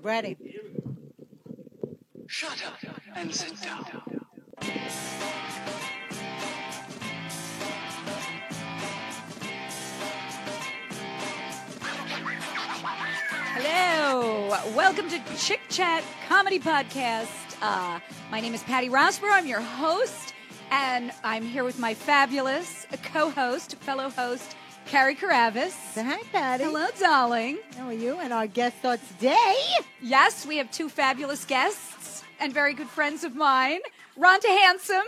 Ready. Shut up and sit down. Hello. Welcome to Chick Chat Comedy Podcast. My name is Patty Rossborough. I'm your host, and I'm here with my fabulous co-host, fellow host, Carrie Karavis. Say hi, Patty. Hello, darling. How are you? And our guest star today. Yes, we have two fabulous guests and very good friends of mine. Rhonda Handsome,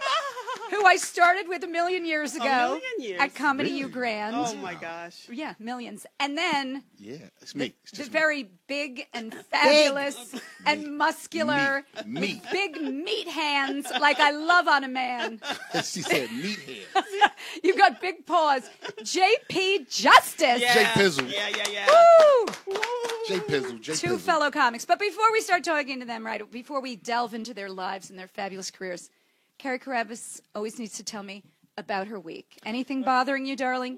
who I started with a million years ago. A million years? At Comedy U Grand. Oh, my gosh. Yeah, millions. And then Yeah, it's me. It's the just very big and fabulous and muscular, Meat. big meat hands like I love on a man. me. She said meathead. You've got big paws. J.P. Justice. Jay Pizzle. Yeah. Woo! Jay Pizzle. Jay Two Pizzle. fellow comics. But before we start talking to them, right, before we delve into their lives and their fabulous careers, Carrie Karavis always needs to tell me about her week. Anything bothering you, darling?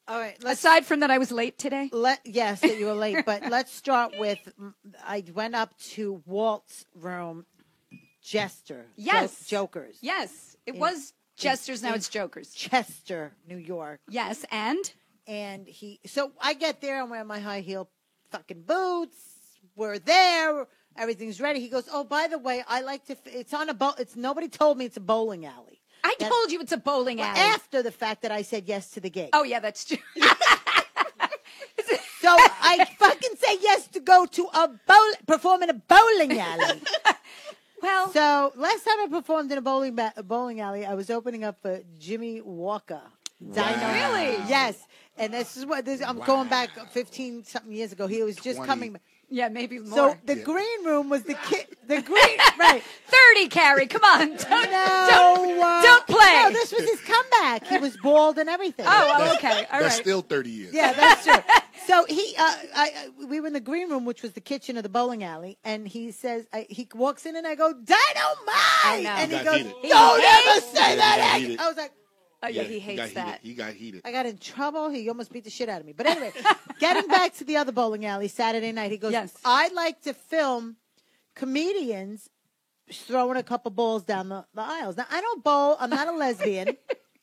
All right. Aside from that I was late today? Yes, that you were late, but let's start with, I went up to Walt's room, Jester. Yes. Jokers. Yes. It was Jesters, now it's Jokers. Chester, New York. Yes, and? And so I get there, I'm wearing my high heel fucking boots. We're there. Everything's ready. He goes, oh, by the way, I like to, it's on a nobody told me it's a bowling alley. I told you it's a bowling alley. After the fact that I said yes to the gig. Oh, yeah, that's true. So I fucking say yes to go to perform in a bowling alley. Well, So last time I performed in a bowling alley, I was opening up for Jimmy Walker. Dino. Really? Yes. And this is what I'm going back 15 something years ago. He was just 20. coming. yeah, maybe more. So the green room was the green right. 30, Carrie, come on. Don't play. No, this was his comeback. He was bald and everything. Oh, okay. All That's right. still 30 years. Yeah, that's true. So we were in the green room, which was the kitchen of the bowling alley, and he says, he walks in, and I go, Dynamite! know. And he Got goes, heated. don't ever say Yeah, he that got again. heated. I was like, Oh, yeah, he hates got that. Heated. He got heated. I got in trouble. He almost beat the shit out of me. But anyway, getting back to the other bowling alley Saturday night, he goes, Yes. I'd like to film comedians throwing a couple balls down the aisles. Now, I don't bowl. I'm not a lesbian.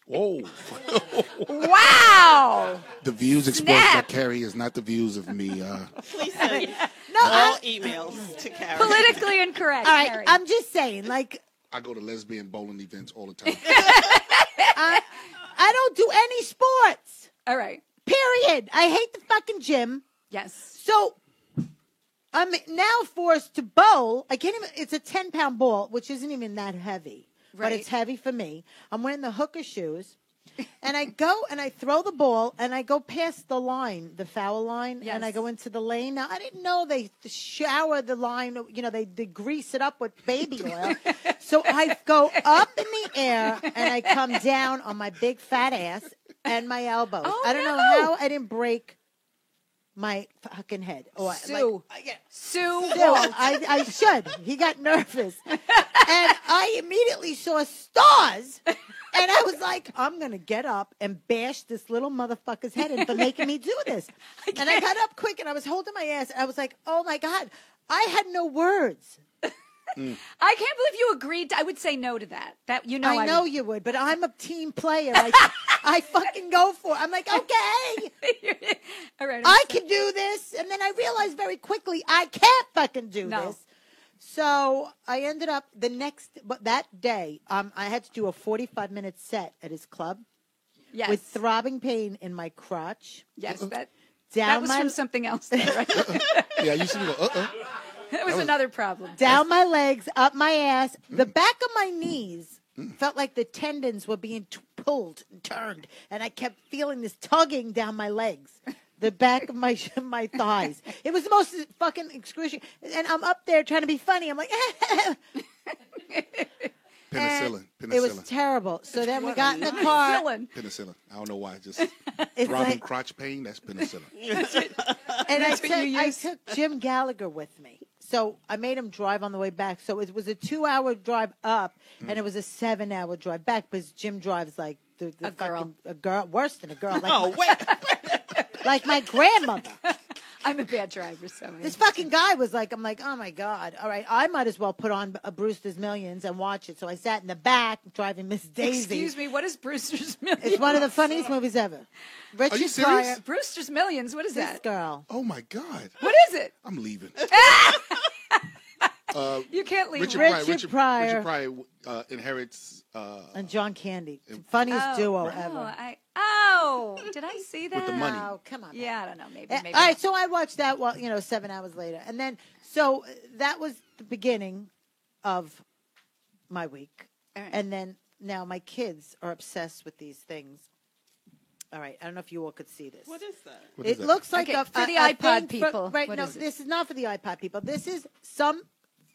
Whoa. Wow. The views expressed by Snap. Carrie is not the views of me. Please send No, all emails to Karen. Politically incorrect, all right, Carrie. I'm just saying, like, I go to lesbian bowling events all the time. I don't do any sports. All right. Period. I hate the fucking gym. Yes. So I'm now forced to bowl. I can't even, it's a 10-pound ball, which isn't even that heavy, but Right. it's heavy for me. I'm wearing the hooker shoes, and I go and I throw the ball, and I go past the line, the foul line, Yes. and I go into the lane. Now, I didn't know they shower the line, they grease it up with baby oil. So I go up in the air, and I come down on my big fat ass and my elbows. Oh, I don't know no. how I didn't break my fucking head. Or, Sue. Sue. Still, I should. He got nervous. And I immediately saw stars. And I was like, I'm going to get up and bash this little motherfucker's head in for making me do this. And I got up quick and I was holding my ass. And I was like, oh my God. I had no words. I can't believe you agreed. I would say no to that. That you know. I know you would, but I'm a team player. I fucking go for it. I'm like, okay, All right. I can do this. And then I realized very quickly, I can't fucking do No. this. So I ended up that day, I had to do a 45-minute set at his club Yes. with throbbing pain in my crotch. Yes. That Down was my from something else. Though, right? Yeah, you see me go, That was another problem. down my legs, up my ass. The back of my knees felt like the tendons were being pulled and turned, and I kept feeling this tugging down my legs, the back of my thighs. It was the most fucking excruciating. And I'm up there trying to be funny. I'm like, Penicillin. it was terrible. So then we got in the car. Penicillin. Penicillin. I don't know why. Just It's throbbing like, crotch pain, that's penicillin. and That's what you I use? took Jim Gallagher with me. So I made him drive on the way back. So it was a 2-hour drive up, and it was a 7-hour drive back because Jim drives like A girl. a girl, worse than a girl, like, Oh, wait. like my grandmother. I'm a bad driver, so This fucking guy was like, I'm like, oh my God. All right, I might as well put on Brewster's Millions and watch it. So I sat in the back driving Miss Daisy. Excuse me, what is Brewster's Millions? It's one of the funniest movies ever. Richard you serious? Pryor, Brewster's Millions, what is this that? girl. Oh my God. What is it? I'm leaving. You can't leave. Richard Pryor. Richard Pryor inherits. And John Candy. Funniest duo ever. Did I see that? With the money. Oh, come on. Yeah, I don't know. Maybe. All Maybe. right, so I watched that 7 hours later. And then, so that was the beginning of my week. All right. And then now my kids are obsessed with these things. All right, I don't know if you all could see this. What is that? What is It that? looks like Okay, a for the a iPod thing for- people, right, what no, is it? this is not for the iPod people. This is some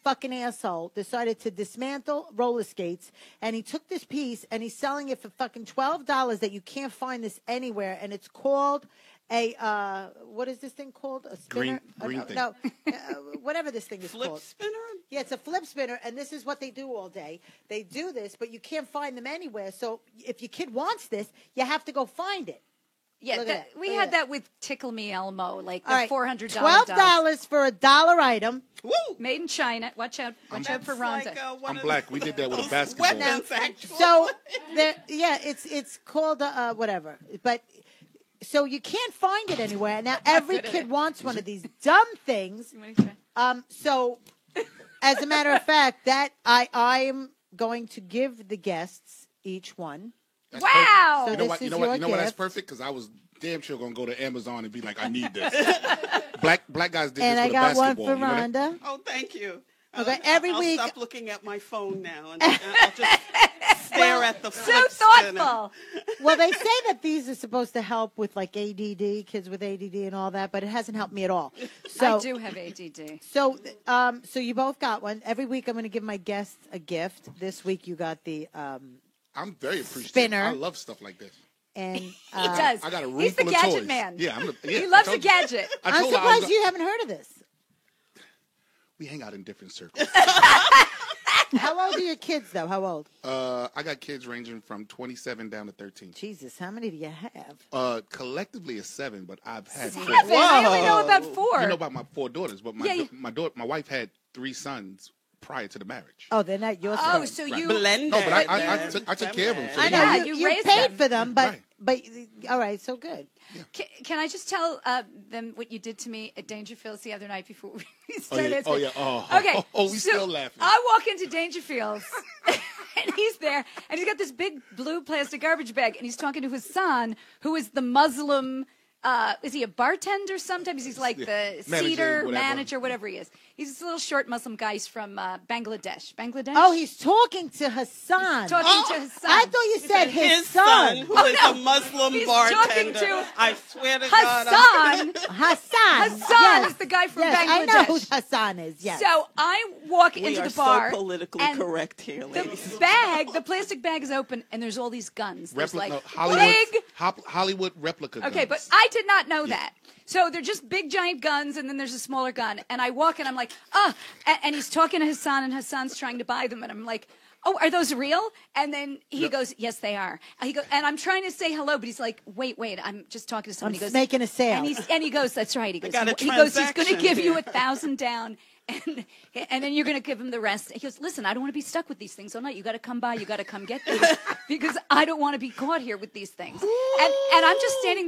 fucking asshole decided to dismantle roller skates, and he took this piece and he's selling it for fucking $12 that you can't find this anywhere, and it's called a what is this thing called? A spinner? Green no, thing. no, whatever this thing is Flip called. spinner? Yeah, it's a flip spinner, and this is what they do all day. They do this, but you can't find them anywhere. So if your kid wants this, you have to go find it. Yeah, Look at that. we Look at had that. that with Tickle Me Elmo, like the All right, $400 $12 for a $1 item. Woo! made in China. Watch out for Rhonda. Like, one I'm of black. We did that with a those basketball. Weapons, actually. So it's called whatever. But so you can't find it anywhere. Now every good at kid it. wants one of these dumb things. You wanna try? So as a matter of fact, that I am going to give the guests each one. That's Wow! perfect. So You know this what? You is know what? your You know what? That's gift. perfect because I was damn sure gonna go to Amazon and be like, I need this. black guys did And this I with got a one basketball. for you know that? Rhonda. Oh, thank you. Okay, every I'll week- stop looking at my phone now and I'll just stare at the So flip spinner. thoughtful. Well, they say that these are supposed to help with like ADD, kids with ADD and all that, but it hasn't helped me at all. So I do have ADD. So, so you both got one. Every week I'm going to give my guests a gift. This week you got the I'm very appreciative. Spinner. I love stuff like this. and He does. I got a room He's the full of gadget toys. man. Yeah, He loves I a told you. gadget. I I'm told her I was surprised you haven't heard of this. We hang out in different circles. How old are your kids, though? How old? I got kids ranging from 27 down to 13. Jesus, how many do you have? Collectively it's 7, but I've had 4. Seven. I only know about Whoa. 4. You know about my 4 daughters, but Yeah, my wife had 3 sons prior to the marriage. Oh, they're not your Oh, sons. so Right. you. Blended. No, but I then. took care of them. So I they know Yeah, you, you you raised paid them. for them, Right. but all right, so good. Can I just tell them what you did to me at Dangerfields the other night before we started? Oh yeah. Oh, Okay. we so still laughing. I walk into Dangerfields, and he's there, and he's got this big blue plastic garbage bag, and he's talking to his son, who is the Muslim. Is he a bartender sometimes? He's like the Manager, cedar whatever. manager, whatever he is. He's this little short Muslim guy. He's from Bangladesh. Bangladesh? Oh, he's talking to Hassan. talking to his son. I thought you said His his son, who is no. a Muslim He's talking bartender. to I swear to God. Hassan. Hassan. Hassan Yes. is the guy from Yes, Bangladesh. I know who Hassan is. Yes. So I walk We into are the bar. so politically and correct here, ladies. The bag, the plastic bag is open, and there's all these guns. There's like Hollywood, big. Hollywood replica. Okay, but guns. I did not know that. So they're just big giant guns, and then there's a smaller gun. And I walk, and I'm like, and he's talking to Hassan, and Hassan's trying to buy them, and I'm like, oh, are those real? And then he goes, yes, they are. He goes, and I'm trying to say hello, but he's like, wait, I'm just talking to someone. I'm He goes, making a sale. and he goes, that's right. He goes, got a he's going to transaction give you here. 1,000 down. And then you're going to give him the rest. He goes, listen, I don't want to be stuck with these things all night. You got to come by. You got to come get these because I don't want to be caught here with these things. And I'm just standing.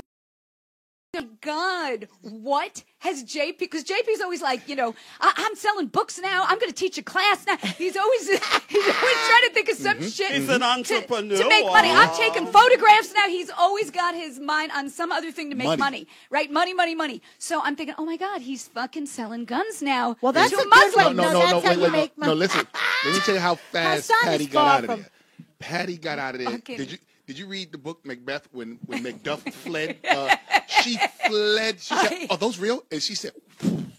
Oh God, what has JP? Because JP's always like, I'm selling books now. I'm going to teach a class now. He's always trying to think of some shit. He's an to- entrepreneur. to make money. I'm taking photographs now. He's always got his mind on some other thing to make money. Right? Money. So I'm thinking, oh my God, he's fucking selling guns now. Well, that's to a good Muslims. way. No, that's how you wait, make money. no, listen. Let me tell you how fast Hassan is Patty far got out of from- there. Patty got out of there. Okay. Did you read the book Macbeth when Macduff fled? She fled. She said, "Are those real?" And she said,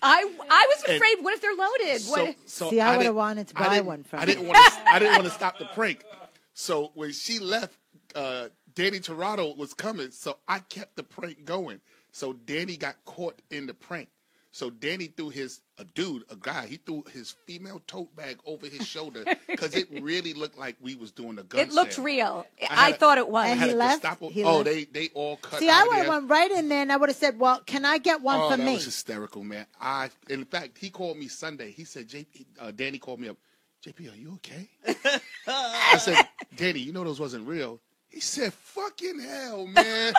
I was afraid. What if they're loaded? What? So See, I would've didn't- wanted to I buy didn't- one from I her. didn't want to stop the prank. So when she left, Danny Torado was coming. So I kept the prank going. So Danny got caught in the prank. So Danny threw a guy, he threw his female tote bag over his shoulder because it really looked like we was doing a gun It looked sale. I thought it was. And I had he a left? Gestapo- He oh, left? they all cut See, out I of would have there. went right in there and I would have said, well, can I get one for that me? was hysterical, man. In fact, he called me Sunday. He said, Danny called me up. JP, are you okay? I said, Danny, you know those wasn't real. He said, fucking hell, man.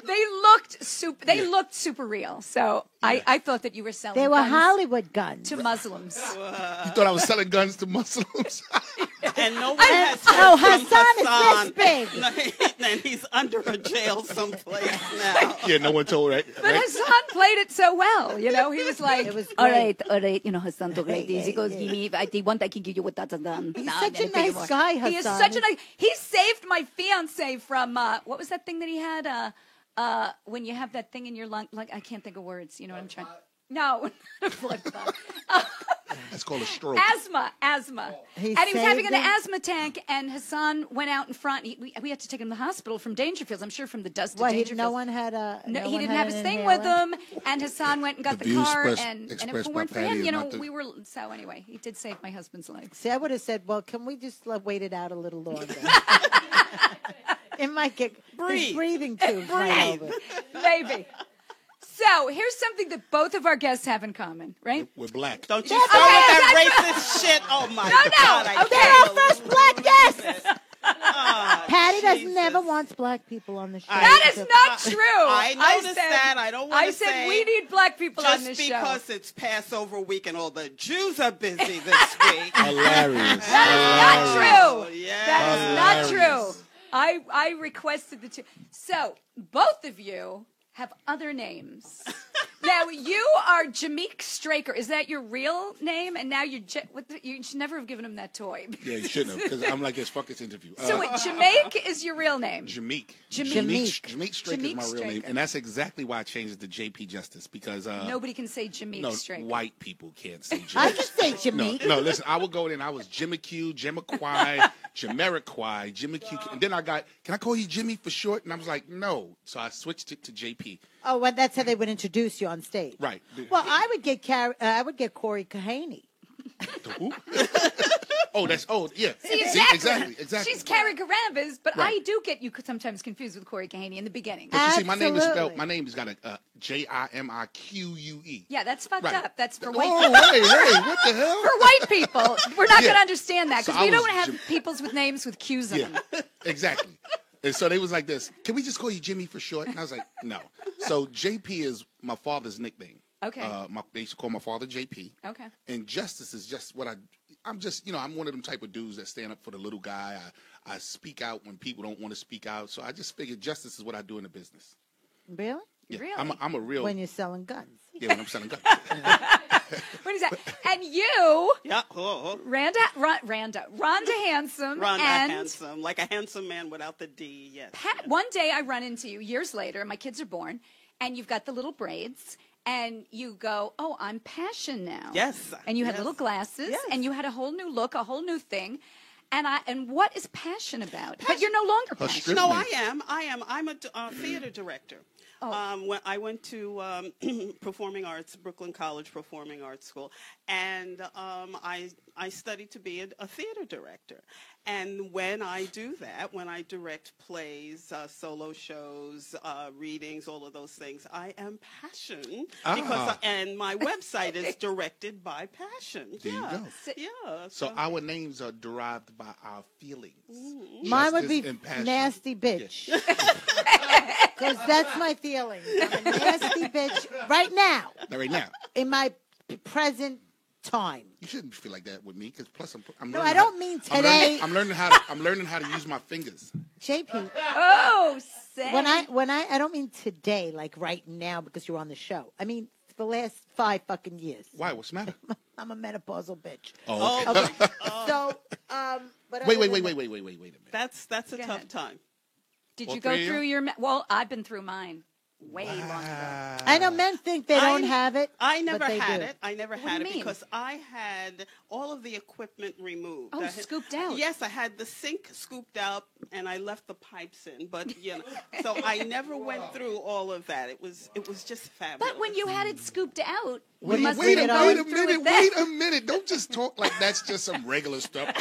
They looked super real. So I thought that you were selling They were guns Hollywood guns. to Muslims. You thought I was selling guns to Muslims? And no one has Oh, heard from Hassan is this big. And he's under a jail someplace now. Yeah, no one told, right? But Hassan played it so well. You know, he was like, It was all great. right. You know, Hassan talk like this. He goes, give me, I think one I can give you what that's done. He's such a nice guy, Hassan. He is such a nice. He saved my fiance from what was that thing that he had? When you have that thing in your lung, like I can't think of words. You know what I'm trying? No, not a blood clot. That's called a stroke. Asthma. He And he was having saved an him? asthma tank, and Hassan went out in front. We had to take him to the hospital from Dangerfields. I'm sure from the dust What, of Dangerfields. no one had a... No, no he one didn't had have his an thing inhaler? with him, and Hassan went and got The the views car, expressed- and if expressed it by weren't for Patty him, is you know, not the- we were. So anyway, he did save my husband's life. See, I would have said, well, can we just wait it out a little longer? It might get... His Breathe. breathing tubes might over. Maybe. So here's something that both of our guests have in common, right? We're black. Don't you That's start with that okay, racist shit. Oh, my No, God. I okay. They're our can't first believe black guests. this. Ah, Patty doesn't Jesus. never wants black people on the show. That is not true. I noticed that. I don't wanna I said say we need black people on Just this show. because it's Passover week and all the Jews are busy this week. Hilarious. Not true. Oh, yeah. That is not Hilarious. true. I requested the two. So both of you have other names. Now you are Jameek Straker. Is that your real name? And now you should never have given him that toy. Yeah, you shouldn't have, because I'm like his fucking interview. So wait, Jameek is your real name. Jameek. Jameek. Jameek Straker is Jameek my real name. Straker. And that's exactly why I changed it to JP Justice, because Nobody can say Jameek no, Straker. white people can't say Jameek. I just say No, Jameek. no, listen, I would go in and I was Jimmy Q, Jamiquai, Jamariquai, Jimmy Q. And then I got, can I call you Jimmy for short? And I was like, no. So I switched it to JP. Oh, well, that's how they would introduce you on stage. Right. Well, I would get Corey Kahaney. Who? Yeah. See, exactly. She's Carrie Carambas, but Right. I do get you sometimes confused with Corey Kahaney in the beginning. But you see, my name is Absolutely. spelled, my name has got a Jimique. Yeah, that's fucked Right. up. That's for white Oh, people. hey, what the hell? For white people, we're not Yeah. going to understand that So because we I was don't have Jim- peoples with names with Q's in Yeah, them. exactly. And so they was like this, can we just call you Jimmy for short? And I was like, no. So JP is my father's nickname. Okay. They used to call my father JP. Okay. And Justice is just what I'm just, I'm one of them type of dudes that stand up for the little guy. I speak out when people don't want to speak out. So I just figured justice is what I do in the business. Really? Yeah, Really? I'm a real, When you're selling guns. yeah, when I'm selling guns. What is that? And you, Yeah. Oh, Rhonda Handsome, Rhonda and handsome, like a handsome man without the D. Yes. Pat. One day I run into you years later. My kids are born, and you've got the little braids. And you go, oh, I'm Passion now. Yes. And you had Yes. little glasses, Yes. and you had a whole new look, a whole new thing. And what is Passion about? But you're no longer Her Passion. strip- No, me. I am. I'm a theater director. Oh. When I went to Performing Arts, Brooklyn College Performing Arts School, and I studied to be a theater director. And when I do that, when I direct plays, solo shows, readings, all of those things, I am Passion. And my website is directed by Passion. There you yeah. go. Yeah. So our names are derived by our feelings. Mine would be Justice and Passion. nasty bitch. Because that's my feeling. I'm a nasty bitch right now, Not right now. in my present time. You shouldn't feel like that with me, because plus I'm No, learning I don't mean I'm today. I'm learning how to use my fingers. JP, Oh, say. when I don't mean today, like right now, because you're on the show. I mean the last 5 fucking years. Why? What's the matter? I'm a menopausal bitch. Oh, okay. Okay. So, but Wait a other than minute. That's a Go tough ahead. time. Did All you go three of through you? your? Well, I've been through mine. way long ago. I know men think they don't have it. I never but they had do. it. I never What do had you it mean? because I had all of the equipment removed. Oh, I had- scooped out. Yes, I had the sink scooped out and I left the pipes in. But so I never went through all of that. It was just fabulous. But when you had it scooped out, What you do you must bring have it been on? going Wait a through minute, it then. wait a minute. Don't just talk like that's just some regular stuff.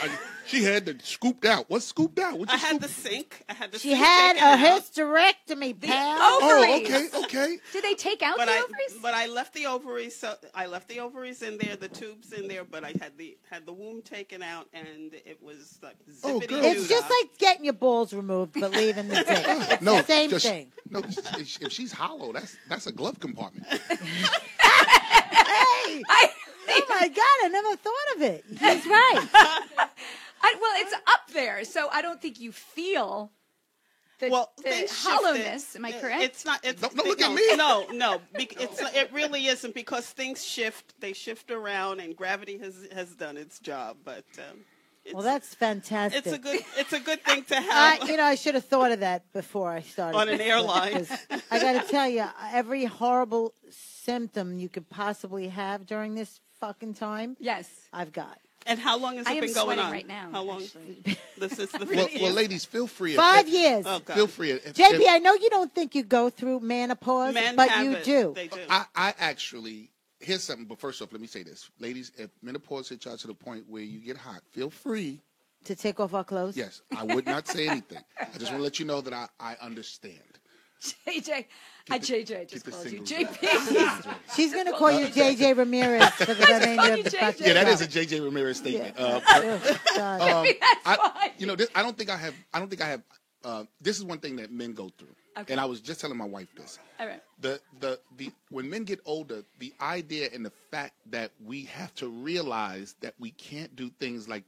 She had the scooped out. What's scooped out? What I you had scoop- the sink. I had the She sink had taken a out. hysterectomy, pal. Oh, Ovaries. okay. Did they take out But the I, ovaries? but I left the ovaries. So I left the ovaries in there, the tubes in there. But I had the womb taken out, and it was like Oh, zippity good. It's just like getting your balls removed, but leaving the dick. It's No, the same just- thing. No, if she's hollow, that's a glove compartment. Hey! Oh my God, I never thought of it. He's right. Well, it's up there, so I don't think you feel the, the things shifted. hollowness. Am I correct? It's not. It's, Don't look at me. No. It really isn't because things shift. They shift around, and gravity has done its job. But it's, Well, that's fantastic. it's a good thing to have. I should have thought of that before I started. On an this, airline. because I got to tell you, every horrible symptom you could possibly have during this fucking time, yes. I've got. And how long has I it am been going sweating on? right now, How long? actually. This is the Well, ladies, feel free. 5 years. Oh, God. Feel free. JP, I know you don't think you go through menopause, Men but have you it. do. They do. I actually, here's something, but first off, let me say this. Ladies, if menopause hits y'all to the point where you get hot, feel free. To take off our clothes? Yes, I would not say anything. I just want to let you know that I understand. JJ. JJ just the called you. singles JP. She's going to call you JJ Ramirez for the remainder of the you fucking JJ. Yeah, that show. is a JJ Ramirez statement. Oh, God. That's why. I don't think I have. This is one thing that men go through, Okay. and I was just telling my wife this. All right. The when men get older, the idea and the fact that we have to realize that we can't do things like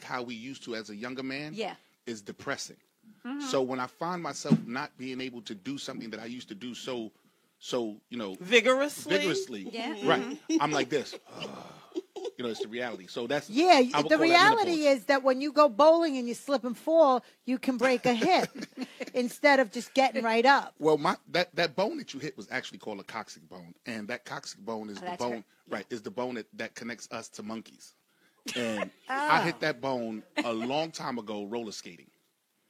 how we used to as a younger man, Yeah. is depressing. So when I find myself not being able to do something that I used to do so vigorously. Yeah. right, I'm like this. It's the reality. So that's Yeah, I would the call that reality menopause. is that when you go bowling and you slip and fall, you can break a hip instead of just getting right up. Well, that bone that you hit was actually called a coccyx bone, and that coccyx bone is the that's bone, is the bone that connects us to monkeys. And Ah. I hit that bone a long time ago roller skating.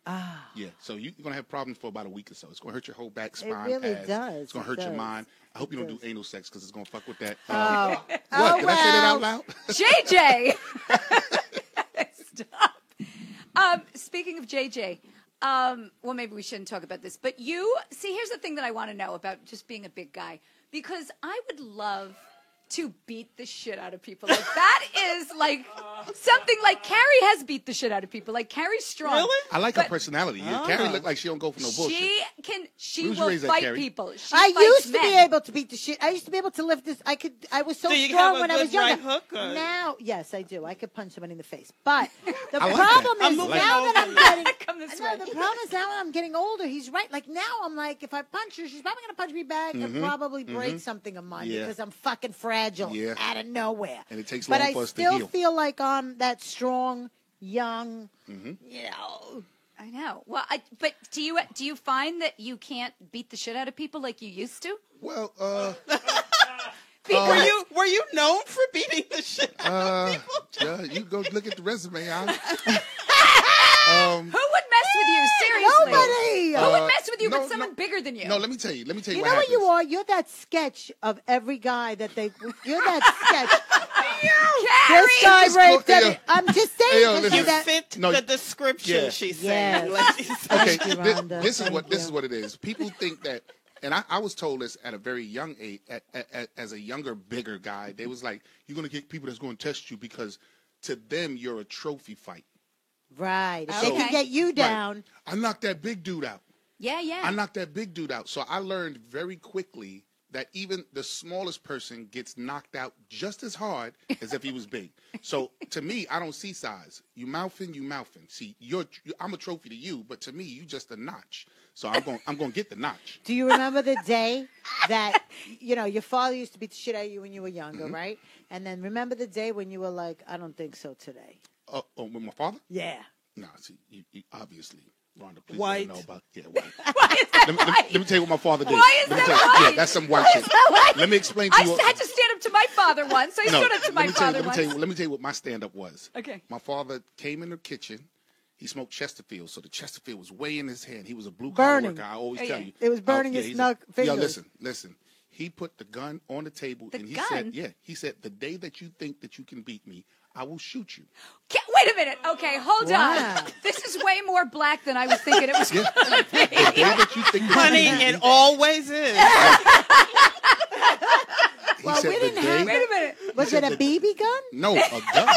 Ah. Yeah, so you're gonna have problems for about a week or so. It's gonna hurt your whole back, It spine, really ass. does. It's gonna It hurt your does. mind. I hope you don't does. do anal sex because it's gonna fuck with that. Oh, What? oh, Did I say that out well. loud? JJ. Stop. Speaking of JJ, well, maybe we shouldn't talk about this, but here's the thing that I want to know about just being a big guy, because I would love to beat the shit out of people. Like, that is like something like Carrie has beat the shit out of people. Like, Carrie's strong. Really? I like her But- personality. Yeah, Carrie look like she don't go for no bullshit. She Who's will raised that, fight Carrie? people. She I fights used to be men. able to beat the shit. I used to be able to lift this. I was so Do you strong have a when I was good right younger. hook, or- Now, yes, I do. I could punch somebody in the face. But the I like problem that. is I'm now moving that I'm over. getting. Come this No, way. the problem is now that I'm getting older. He's right. Like now, I'm like, if I punch her, she's probably gonna punch me back and probably break something of mine Yeah. because I'm fucking fragile Yeah. out of nowhere. And it takes but long I for us to still heal. feel like I'm that strong, young. You know. I know. Well, but do you find that you can't beat the shit out of people like you used to? Well, Were you known for beating the shit out of people? yeah, you go look at the resume. Who would mess with you? Seriously. Nobody. Who would mess with you no, but someone no. bigger than you? No, let me tell you. You what know what happens. you are? You're that sketch of every guy that they. You're that sketch. Carrie! This guy Just raped go- hey, every. yo. I'm just saying. Hey, yo, 'cause listen. you're You that- fit No, the description, yeah. she's Yes. saying. Like she's saying. Okay, Thank you, Rhonda. this is Thank what this you. is what it is. People think that, and I was told this at a very young age, as a younger, bigger guy. They was like, "You're gonna get people that's gonna test you because to them you're a trophy fight." Right. If they Okay. can get you down. I knocked that big dude out. Yeah, yeah. I knocked that big dude out. So I learned very quickly that even the smallest person gets knocked out just as hard as if he was big. So to me, I don't see size. You mouthing. See, I'm a trophy to you, but to me, you just a notch. So I'm going to get the notch. Do you remember the day that your father used to beat the shit out of you when you were younger, right? And then remember the day when you were like, I don't think so today. With my father? Yeah. No, see, you obviously. Rhonda, please White. let her know about white. Why is that Let me tell you what my father did. Why is Let me that tell you- white? Yeah, that's some white Why shit. is that white? Let me explain to I you. had to stand up to my father once. I stood up to my father once. Let me tell you what my stand-up was. Okay. My father came in the kitchen. He smoked Chesterfield, so the Chesterfield was way in his hand. He was a blue-collar Burning. worker. I always Oh, tell yeah. you. It was burning yeah, his he's snug Yo, fingers. listen. He put the gun on the table, The and he gun? said, he said, the day that you think that you can beat me, I will shoot you. Wait a minute. Okay, hold Wow. on. This is way more black than I was thinking it was going to be. The day that you think that Honey, you can beat it me, always is. he Well, said, we the didn't day, have- Wait a minute. Was it a BB gun? No, a gun.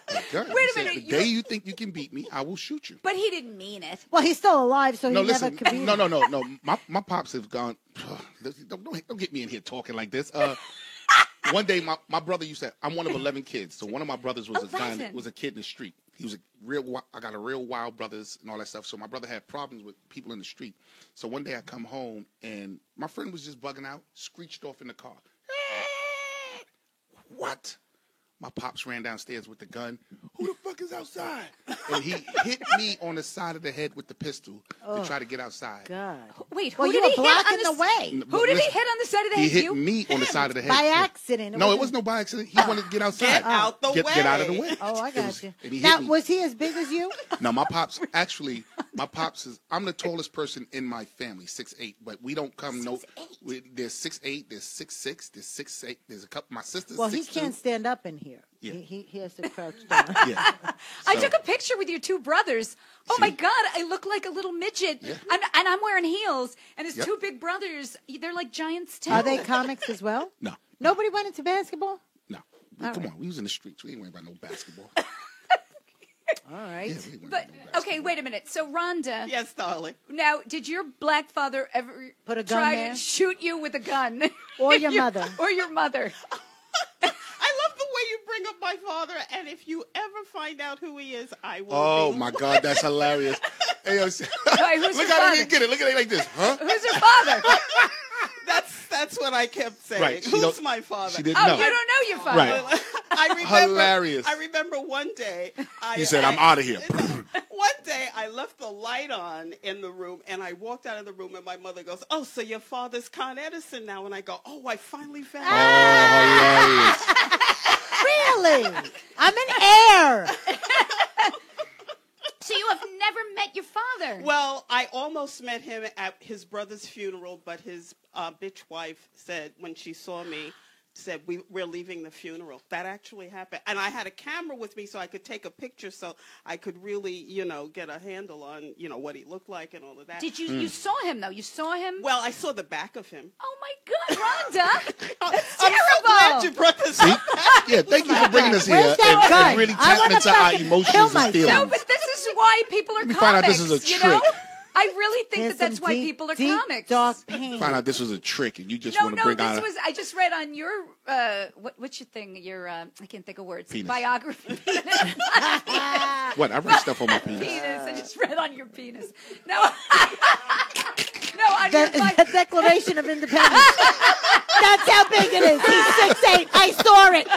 A gun. Wait He a said, minute, the day you think you can beat me, I will shoot you. But he didn't mean it. Well, he's still alive, so No, he never listen. could be. No. My pops have gone. Don't get me in here talking like this. One day, my brother used to. I'm one of 11 kids, so one of my brothers was 11? a kid in the street. He was I got a real wild brothers and all that stuff. So my brother had problems with people in the street. So one day I come home and my friend was just bugging out, screeched off in the car. What? My pops ran downstairs with the gun. Who the fuck is outside? And he hit me on the side of the head with the pistol to try to get outside. God. Wait, Well, who you did were he hit blocking on the way. Who did he hit on the side of the He head? hit me on the side of the head. By accident. No, it was no by accident. He wanted to get outside. Get out the way. Get out of the way. Oh, I It got was- you. and he Now, hit me. was he as big as you? No, my pops is. I'm the tallest person in my family, 6'8". But we don't come there's 6'8", there's 6'6", there's 6'8". There's a couple. My sister's Well, 6'2". he can't stand up in here. Yeah. He has to crouch down. Yeah. I So- took a picture with your two brothers. Oh See? my God, I look like a little midget. Yeah. I'm wearing heels, and his Yep. two big brothers, they're like giants too. Are they comics as well? No. Nobody went into basketball? No. All Come right. on, we was in the streets. We ain't worried about no basketball. All right. Yeah, we ain't worried But about no basketball. okay, wait a minute. So Rhonda, Yes, darling. now did your black father ever Put a gun try there? to shoot you with a gun, Or your mother? or your mother? I love the way you bring up my father, and if you ever find out who he is, I will. Oh be my God, that's hilarious. Hey, yo, who's look your at it, father? get it. Look at it like this, huh? Who's your father? That's what I kept saying. Right, she Who's don't- my father? She didn't Oh, know. you don't know your father. Right. I remember. Hilarious. I remember one day. He said, "I'm outta here." One day, I left the light on in the room, and I walked out of the room, and my mother goes, "Oh, so your father's Con Edison now?" And I go, "Oh, I finally found out." Oh, hilarious. Really? I'm an heir. So you have never met your father. Well, I almost met him at his brother's funeral, but his bitch wife said when she saw me, said we're leaving the funeral. That actually happened, and I had a camera with me so I could take a picture, so I could really, get a handle on, what he looked like and all of that. Did you you saw him though? You saw him? Well, I saw the back of him. Oh my God, Rhonda! That's I'm so glad you terrible. brought this up. Yeah, thank you for bringing us here Where's that and gun? really I tapping wanna into our fucking emotions kill and myself. feelings. No, but this is why people are me comics. find out this is a you know? trick. I really think There's that that's some why deep, people are deep, comics. dark pain. Find out this was a trick, and you just No, want to bring this out. was. I just read on your what's your thing? Your I can't think of words. Penis. Biography. Penis. What? I write stuff on my penis. Penis. I just read on your penis. No. No, on your The Declaration of Independence. That's how big it is. He's 6'8". I saw it.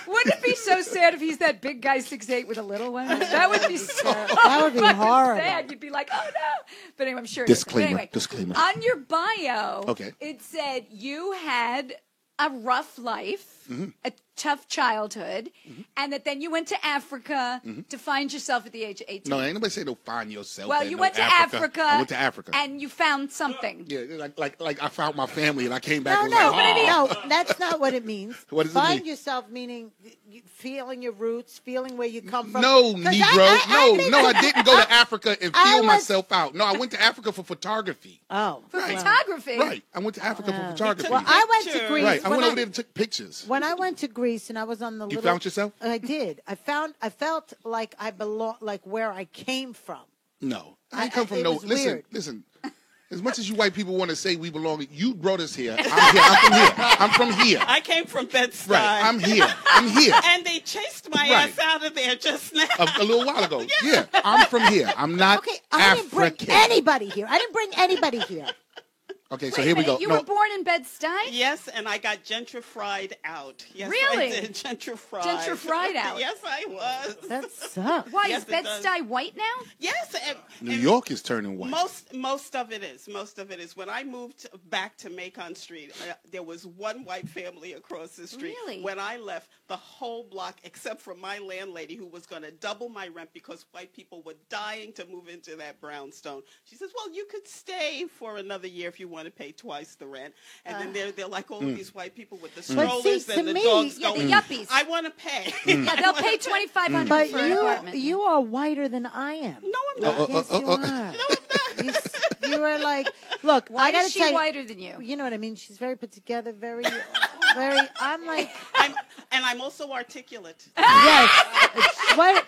Wouldn't it be so sad if he's that big guy 6'8" with a little one? That would be so. That would be fucking horrible. Sad. You'd be like, oh no. But anyway, I'm sure. Disclaimer, But anyway, disclaimer. On your bio, Okay. it said you had a rough life, Mm-hmm. a tough childhood, and that then you went to Africa to find yourself at the age of 18. No, ain't nobody say no. Find yourself. Well, and you no went to Africa. I went to Africa. And you found something. Yeah, like I found my family, and I came back. No, and was no, like, oh. no, that's not what it means. What does it Find mean? yourself meaning feeling your roots, feeling where you come from. No, 'Cause Negro. No, I didn't go to Africa and I feel was- myself out. No, I went to Africa for photography. Oh, For well. photography. Right. I went to Africa for photography. Well, I went to Pictures. Greece. Right. I when went over there and took pictures. When I went to Greece and I was on the You little, found yourself? I did. I felt like I belong, like where I came from. No, I ain't come from it no. was Listen, weird. listen. As much as you white people want to say we belong, you brought us here. I'm here. I'm from here. I'm from here. I came from Bed-Stuy. Right. I'm here. I'm here. And they chased my Right. ass out of there just now. A little while ago. Yeah. I'm from here. I'm not Okay, I didn't bring African. anybody here. I didn't bring anybody here. Okay, so Wait a here we minute, go. You No, were born in Bed-Stuy? Yes, and I got gentrified out. Yes, Really? I did. Gentrified. Gentrified out. Yes, I was. That sucks. Why, Yes, is it does. Bed-Stuy white now? Yes, New York is turning white. Most of it is. Most of it is. When I moved back to Macon Street, there was one white family across the street. Really? When I left, the whole block, except for my landlady, who was going to double my rent because white people were dying to move into that brownstone. She says, "Well, you could stay for another year if you want to pay twice the rent." And then they're like all of these white people with the But see, strollers to and the me- dogs Yeah, the going. yuppies. I want to pay. Yeah, they'll pay $2,500 But for an apartment. you are whiter than I am. No, I'm not. Yes, you are. You are like, look, Why I gotta is she tell you, whiter than you? you know what I mean? She's very put together, very. I'm like, I'm also articulate. yes. Look,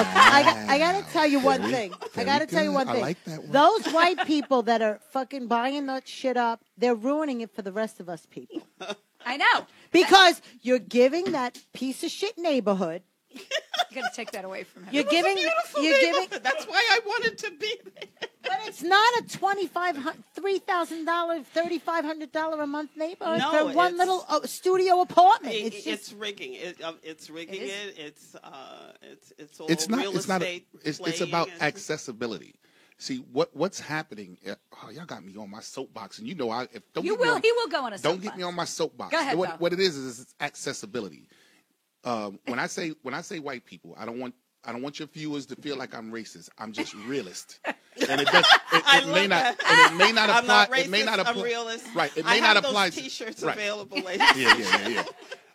I gotta tell you one thing. I gotta tell you good. one I thing. like that one. Those white people that are fucking buying that shit up, they're ruining it for the rest of us people. I know. Because you're giving that piece of shit neighborhood. You got to take that away from him. You're giving. Beautiful You're giving. neighborhood. That's why I wanted to be there. But it's not a $3,000, $3,500 a month neighborhood No, for one it's- little studio apartment. It's It's just rigging. It's rigging It it. is? It's all It's not. real It's not. estate. It's playing about and- accessibility. See what's happening. Oh, y'all got me on my soapbox, and you know don't You get me will. on- He will go on a Don't soapbox. get me on my soapbox. Go ahead, though. What it is it's accessibility. When I say white people, I don't want your viewers to feel like I'm racist. I'm just realist, and it may love not. that. And it may not I'm apply. not racist. It may not apply. I'm realist. Right. It I may have not those apply. T-shirts right. available, ladies. Yeah.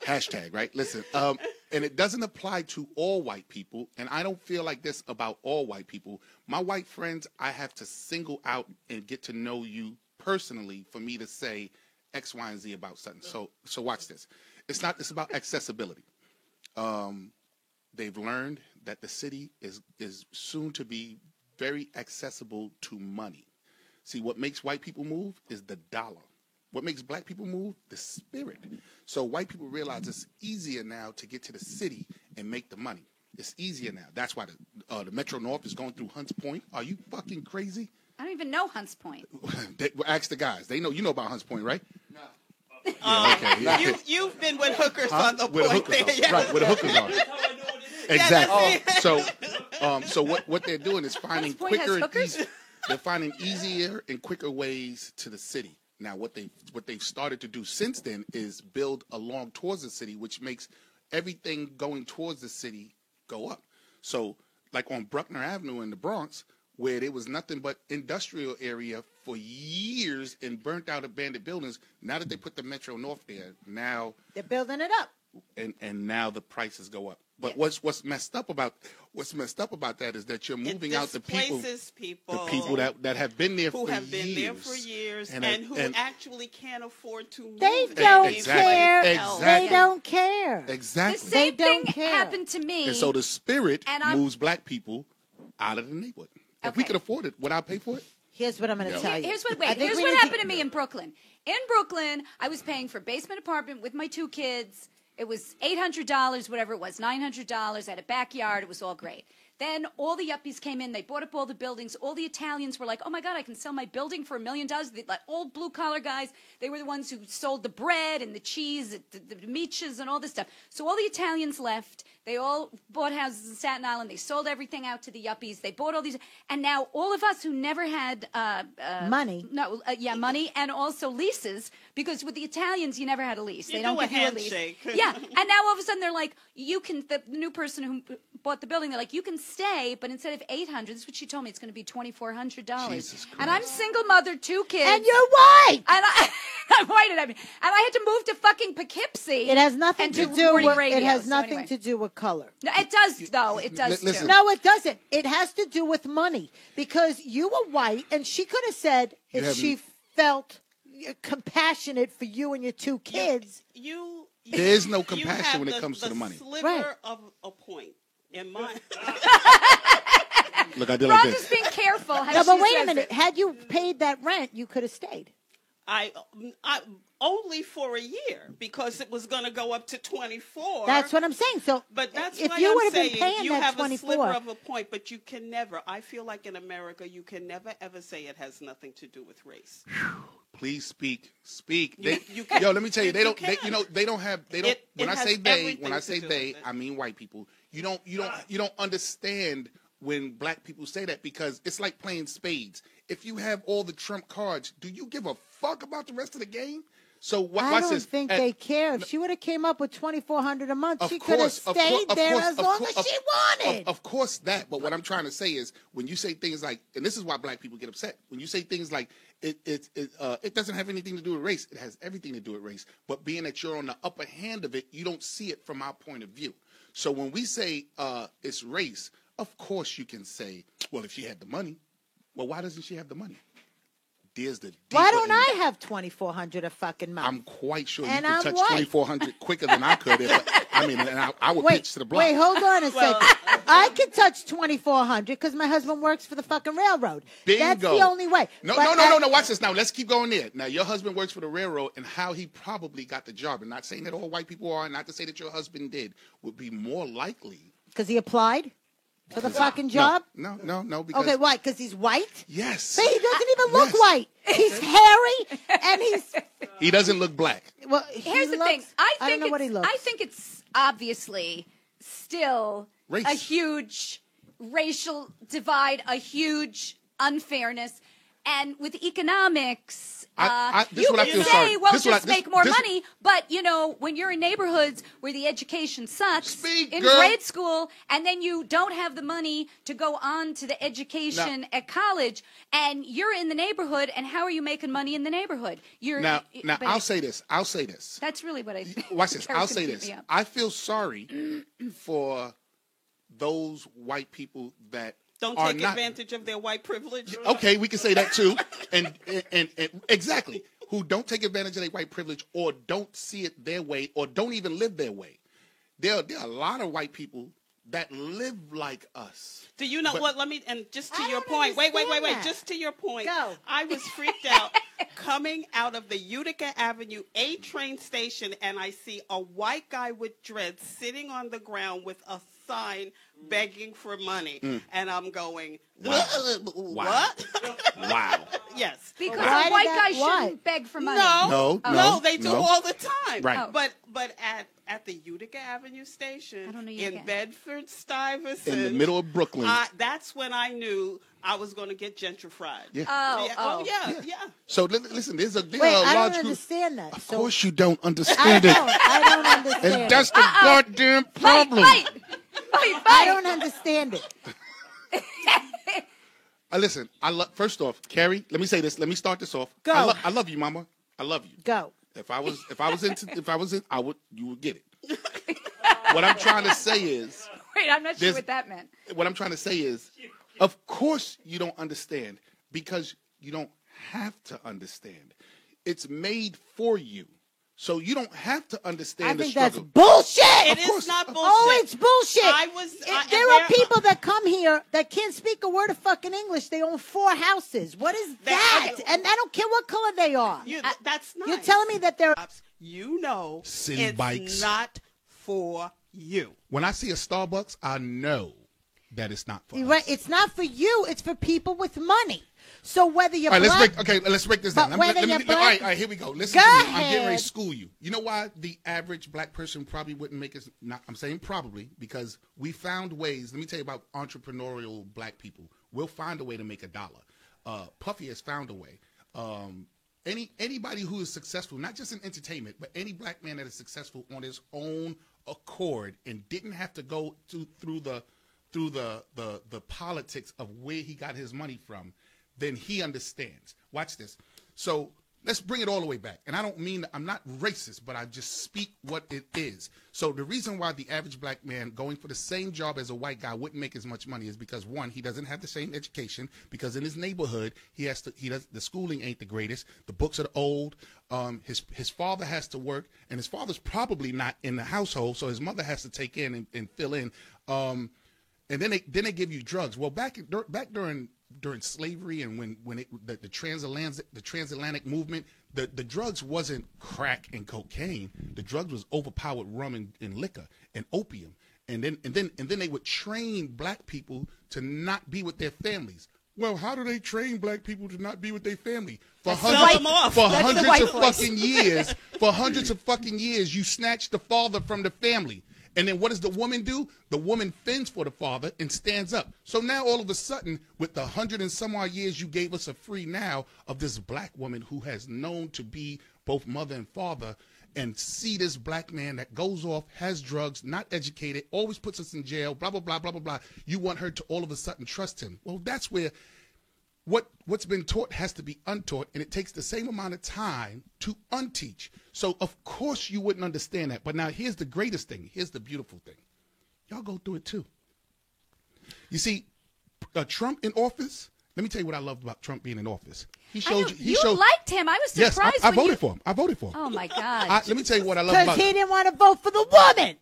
Hashtag, right? Listen, and it doesn't apply to all white people, and I don't feel like this about all white people. My white friends, I have to single out and get to know you personally for me to say X, Y, and Z about something. So watch this. It's about accessibility. They've learned that the city is soon to be very accessible to money. See, what makes white people move is the dollar. What makes black people move? The spirit. So white people realize it's easier now to get to the city and make the money. It's easier now. That's why the Metro North is going through Hunts Point. Are you fucking crazy? I don't even know Hunts Point. Ask the guys. They know. You know about Hunts Point, right? No. Yeah, okay. Yeah. You've been with hookers on the With point hookers there. on. Right, with the hookers on. That's how I know what it is. Exactly. So what they're doing is finding Hunts Point has quicker and hookers? they're finding easier and quicker ways to the city. Now what they've started to do since then is build along towards the city, which makes everything going towards the city go up. So like on Bruckner Avenue in the Bronx, where there was nothing but industrial area for years and burnt out abandoned buildings, now that they put the Metro North there, now they're building it up. and now the prices go up. But Yes. what's messed up about that is that you're moving out the people that have been there who for have been years. there for years And who actually can't afford to move. They there don't anyplace care. else. They don't care. The Exactly. same They don't thing care. happened to me. And so the spirit And I'm- moves black people out of the neighborhood. If we Okay. could afford it, would I pay for it? Here's what I'm going to Yeah. tell you. Here's what I think here's we what need to- happened to me in Brooklyn. In Brooklyn, I was paying for a basement apartment with my 2 kids. It was $800, whatever it was, $900. I had a backyard. It was all great. Then all the yuppies came in. They bought up all the buildings. All the Italians were like, oh, my God, I can sell my building for $1 million. Like old blue-collar guys, they were the ones who sold the bread and the cheese, the miches and all this stuff. So all the Italians left. They all bought houses in Staten Island. They sold everything out to the yuppies. They bought all these. And now all of us who never had Money. money and also leases, because with the Italians, you never had a lease. You They don't do a give you a lease. handshake. Yeah. And now all of a sudden they're like, you can, the new person who bought the building, they're like, you can stay, but instead of $800, this is what she told me, it's going to be $2,400. Jesus And I'm single mother, 2 kids. And you're white. And I'm white, and I had to move to fucking Poughkeepsie. It has nothing and to do do morning with. radio. It has So nothing anyway. to do with color. No, it does, though. It does, Listen. too. No, it doesn't. It has to do with money because you were white, and she could have said if haven't- she felt compassionate for you and your 2 kids. There is no you compassion have when it comes to the money. Sliver Right. of a point in my. Look, I did We're all like just this. being careful. How No, she but wait a says minute. it. Had you paid that rent, you could have stayed. I only for a year because it was going to go up to 24. That's what I'm saying. So, But that's if why you I'm would have been saying paying you that have 24, a sliver of a point, but you can never. I feel like in America, you can never ever say it has nothing to do with race. Please speak. Speak. You can- Yo, let me tell you, you they don't. can. They don't have. They don't. It When I has say they, everything when I to say do they, with it. I mean white people. You don't understand when black people say that, because it's like playing spades. If you have all the trump cards, do you give a fuck about the rest of the game? So I watch don't this. think they care. If she would have came up with $2,400 a month, she could have Of course, stayed there as long course, as she wanted. Of course that. But what I'm trying to say is, when you say things like, and this is why black people get upset, when you say things like it doesn't have anything to do with race. It has everything to do with race. But being that you're on the upper hand of it, you don't see it from our point of view. So when we say it's race, of course you can say, well, if she had the money, well, why doesn't she have the money? There's the Why deeper don't in- I have $2,400 a fucking month? I'm quite sure And you I'm could touch white. 2,400 quicker than I could. I would pitch to the block. Wait, hold on a second. I can touch 2,400 because my husband works for the fucking railroad. Bingo. That's the only way. No, But no. Watch this now. Let's keep going there. Now, your husband works for the railroad, and how he probably got the job. And not saying that all white people are, not to say that your husband did, would be more likely. Because he applied for the fucking job? No. Because Okay, why? Because he's white? yes, But he doesn't even look Yes. white. He's hairy, and he's... he doesn't look black. Well, Here's the looks, thing. I don't think know what he looks. I think it's obviously still Race. a huge racial divide, a huge unfairness, and with economics, This is you what I can feel say, sorry. well, This is what just I- this- make more this- money. But when you're in neighborhoods where the education sucks Speak, in girl. grade school, and then you don't have the money to go on to the education at college, and you're in the neighborhood, and how are you making money in the neighborhood? Now, but I'll say this. that's really what I Watch this. I'll Karen's say gonna keep this. me up. I feel sorry for those white people that Don't are take not, advantage of their white privilege. Okay, we can say that too, and exactly, who don't take advantage of their white privilege or don't see it their way or don't even live their way. There are a lot of white people that live like us. Do you know But- what? Let me, and just to I your don't point, wait. understand that. Just to your point, Go. I was freaked out coming out of the Utica Avenue A train station, and I see a white guy with dreads sitting on the ground with a sign begging for money, and I'm going, what? Wow. Yes. Because Why a did white that- guy why? shouldn't beg for money. No, they do no. all the time. Right. Oh. But at the Utica Avenue station I don't know in Utica. Bedford Stuyvesant, In the middle of Brooklyn. that's when I knew I was going to get gentrified. Yeah. Yeah. So listen, there Wait, are a I large don't group. understand that. Of So- course you don't I understand don't. it, I don't understand and that's it. the goddamn problem. Fight. I don't understand it. Listen, first off, Carrie, let me say this. Let me start this off. Go. I love you, Mama. I love you. Go. If I was in, you would get it. What I'm trying to say is, Wait, I'm not sure There's- what that meant. of course you don't understand, because you don't have to understand. It's made for you. So you don't have to understand I the think that's struggle. bullshit. It Of course. is not bullshit. Oh, it's bullshit. There are people that come here that can't speak a word of fucking English. They own 4 houses. What is that? And I don't care what color they are. That's nice. You're telling me that they're... You know City it's bikes. not for you. When I see a Starbucks, I know that it's not for us. Right, it's not for you. It's for people with money. So whether you're All right, black... let's break this But down. whether you're All black- right, here we go. Listen Go to me. I'm getting ready ahead. to school you. You know why the average black person probably wouldn't make it? I'm saying probably, because we found ways. Let me tell you about entrepreneurial black people. We'll find a way to make $1. Puffy has found a way. Anybody who is successful, not just in entertainment, but any black man that is successful on his own accord and didn't have to go through the politics of where he got his money from, then he understands. Watch this. So let's bring it all the way back. And I don't mean, I'm not racist, but I just speak what it is. So the reason why the average black man going for the same job as a white guy wouldn't make as much money is because, one, he doesn't have the same education, because in his neighborhood, the schooling ain't the greatest. The books are old. His father has to work, and his father's probably not in the household, so his mother has to take in and fill in. And then they give you drugs. Well, back during slavery and when the transatlantic movement, the drugs wasn't crack and cocaine. The drugs was overpowered rum and liquor and opium. And then they would train black people to not be with their families. well, how do they train black people to not be with their family? For Sell them off. For That's the hundreds white of voice. fucking years, you snatch the father from the family. And then what does the woman do? The woman fends for the father and stands up. So now all of a sudden, with the 100 and some odd years you gave us a free now of this black woman who has known to be both mother and father, and see this black man that goes off, has drugs, not educated, always puts us in jail, blah, blah, blah, blah, blah, blah. You want her to all of a sudden trust him. Well, that's where what's been taught has to be untaught, and it takes the same amount of time to unteach. So, of course, you wouldn't understand that. But now here's the greatest thing. Here's the beautiful thing. Y'all go through it, too. You see, Trump in office, let me tell you what I loved about Trump being in office. He showed you liked him. I was surprised. Yes, I voted for him. I voted for him. Oh, my God. Let me tell you what I love Because about he didn't want to vote for the woman.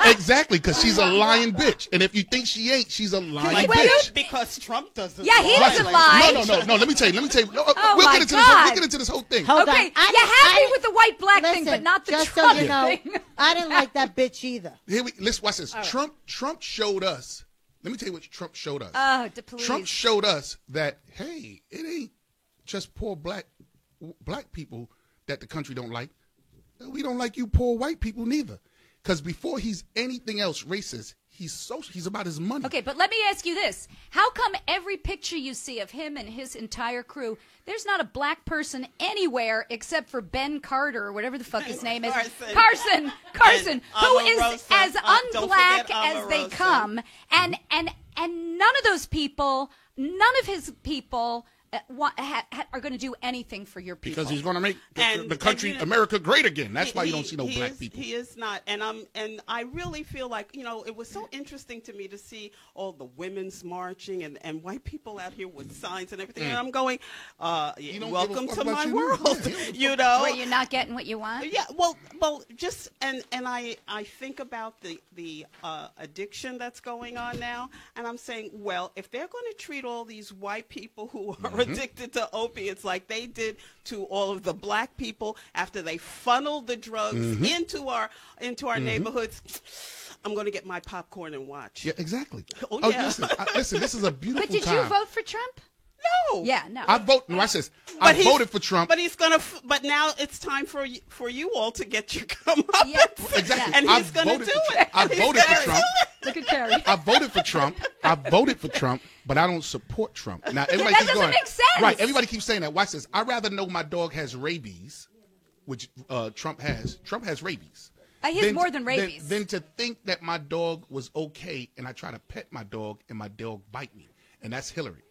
Exactly, because she's a lying bitch. And if you think she ain't, she's a lying Well, bitch. Because Trump doesn't. Yeah, he doesn't lie. No. Let me tell you. No, Oh, we'll my get into God. we'll get into this whole thing. Hold Okay, on. you had me with the white-black thing, Listen, but not the just Trump so you know, thing. I didn't like that bitch either. Let's watch this. Trump showed us. Let me tell you what Trump showed us. Oh, please. Trump showed us that, hey, it ain't just poor black people that the country don't like. We don't like you poor white people neither. Because before he's anything else racist, he's about his money. Okay, but let me ask you this. How come every picture you see of him and his entire crew, there's not a black person anywhere except for Ben Carter or whatever the fuck his name is. Carson, And who is Omarosa. as Don't unblack forget as they Omarosa. come. And none of those people, none of his people are going to do anything for your people. Because he's going to make And- the country, and, you know, America, great again. That's why you don't see no black is, people. He is not, and I really feel like, you know, it was so interesting to me to see all the women's marching and white people out here with signs and everything. And I'm going, don't give a welcome fuck to about my you. world, Yeah. you know. Where you're not getting what you want? Yeah, well, just and I think about the addiction that's going on now, and I'm saying, well, if they're going to treat all these white people who are addicted to opiates like they did to all of the black people after they funneled the drugs into our neighborhoods, I'm going to get my popcorn and watch. Yeah, exactly. Oh, yeah. Listen, this is a beautiful But did time. you vote for Trump? No. Yeah, no. I vote. No, I says I he's- voted for Trump. But he's gonna. But now it's time for you all to get your come up. Yeah, Exactly. And I he's gonna voted do for it. I He's voted for gonna Trump. Look at Carrie. I voted for Trump. But I don't support Trump. Now everybody that keeps doesn't going. make sense. Right. Everybody keeps saying that. Watch this. I'd rather know my dog has rabies, which Trump has. Trump has rabies. He has more than rabies. Than to think that my dog was okay and I try to pet my dog and my dog bite me. And that's Hillary.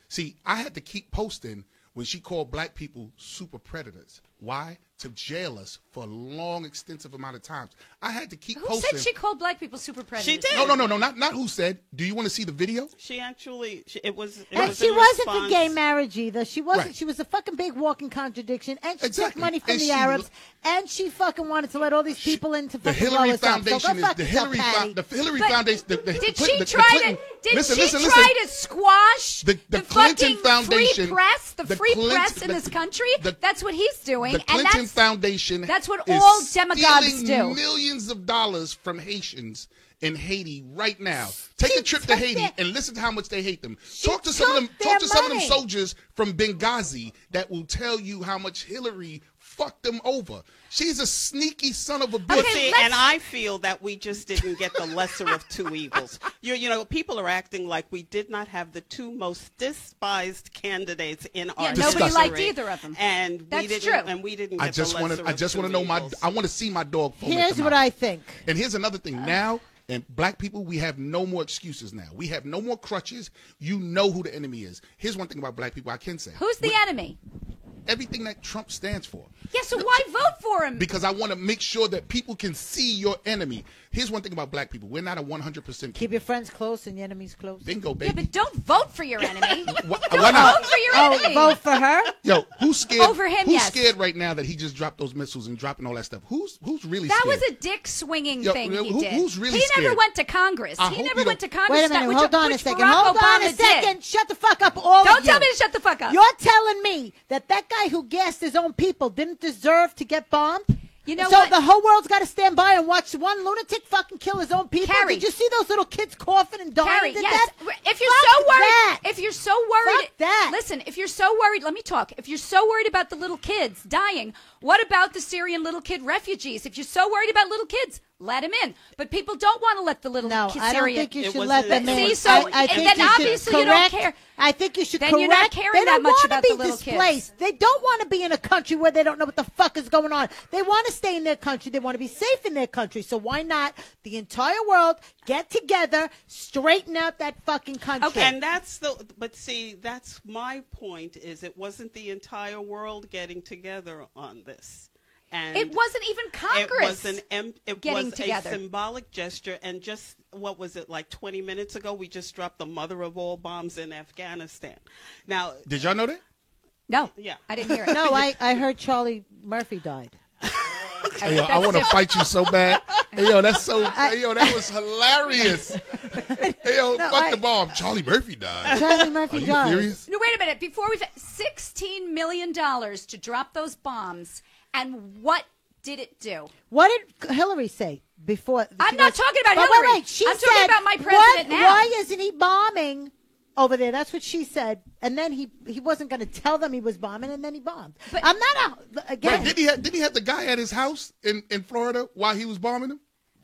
See, I had to keep posting when she called black people super predators. Why? To jail us for a long, extensive amount of times. I had to keep Who posting. said she called black people super predators? She did. No, not who said. Do you want to see the video? She actually. It was. And she in wasn't for response- gay marriage either. She wasn't. Right. She was a fucking big walking contradiction. And she took Exactly. money from And the she- Arabs. And she fucking wanted to let all these people into The fucking Hillary blow us up. So Foundation go is fuck the yourself, Hillary Patty. the Hillary But Foundation. did she Clinton- try listen. to squash The the Clinton fucking Foundation, free press, the free Clinton- press in this country? That's what he's doing, The and Clinton Foundation. that's what is all demagogues stealing do. Millions of dollars from Haitians in Haiti right now. Take a trip to took Haiti their- and listen to how much they hate them. She Talk to some of them. took their Talk to some of them money. soldiers from Benghazi that will tell you how much Hillary fucked them over. She's a sneaky son of a bitch. But see, and I feel that we just didn't get the lesser of two evils. You know, people are acting like we did not have the two most despised candidates in our nobody Disgusting. liked either of them. And That's we didn't. true. And we didn't. I Get just the want lesser to. I of just two want to know my. evils. I want to see my dog. foam at Here's the what mouth. I think. And here's another thing. Now, and black people, we have no more excuses now. We have no more crutches. You know who the enemy is. Here's one thing about black people I can say. Who's the enemy? Everything that Trump stands for. Yeah, so why vote for him? Because I want to make sure that people can see your enemy. Here's one thing about black people. We're not a 100%. Keep your friends close and your enemies close. Bingo, Yeah, baby. but don't vote for your enemy. Why Don't not? vote for your Oh, enemy. vote for her? Yo, who's scared? Over him, Who's yes. scared right now that he just dropped those missiles and dropping all that stuff? Who's really That scared? was a dick swinging Yo, thing he who- did. who's really he never scared? went to Congress. I He hope never you went to don't- Congress. Wait a minute. which, Hold on a which second. Barack Hold on Obama a second. did. Shut the fuck up, all Don't of tell you. me to shut the fuck up. You're telling me that guy who gassed his own people didn't deserve to get bombed? You know so what? the whole world's got to stand by and watch one lunatic fucking kill his own people. Carrie. Did you see those little kids coughing and dying Carrie, to yes. death? If you're Fuck so worried, that. if you're so worried, Fuck that. listen. If you're so worried, let me talk. If you're so worried about the little kids dying, what about the Syrian little kid refugees? If you're so worried about little kids, let them in. But people don't want to let the little No, kids I don't Syrian. think you It should was let a- them in. See, so I think then you should obviously you don't correct- care. I think you should Then correct. you're not caring they that don't much wanna about be the little kids. displaced. They don't want to be in a country where they don't know what the fuck is going on. They want to stay in their country. They want to be safe in their country. So why not the entire world get together, straighten out that fucking country? Okay. And but see, that's my point. Is it wasn't the entire world getting together on this, and It wasn't even Congress. It getting was together. a symbolic gesture. And just what was it, like 20 minutes ago? We just dropped the mother of all bombs in Afghanistan. Now, Did y'all know that? No, Yeah. I didn't hear it. No, I heard Charlie Murphy died. Hey, yo, I want to fight you so bad. Hey, yo, that's so. Hey, yo, that was hilarious. Hey, yo, fuck the bomb. Charlie Murphy died. Charlie Are Murphy you died. serious? No, wait a minute. Before we $16 million to drop those bombs, and what did it do? What did Hillary say before? I'm not talking about But Hillary. Wait, she I'm said, talking about my president now. Why isn't he bombing over there? That's what she said. And then he wasn't going to tell them he was bombing, and then he bombed. But- I'm not again. Wait, didn't he have the guy at his house in Florida while he was bombing him?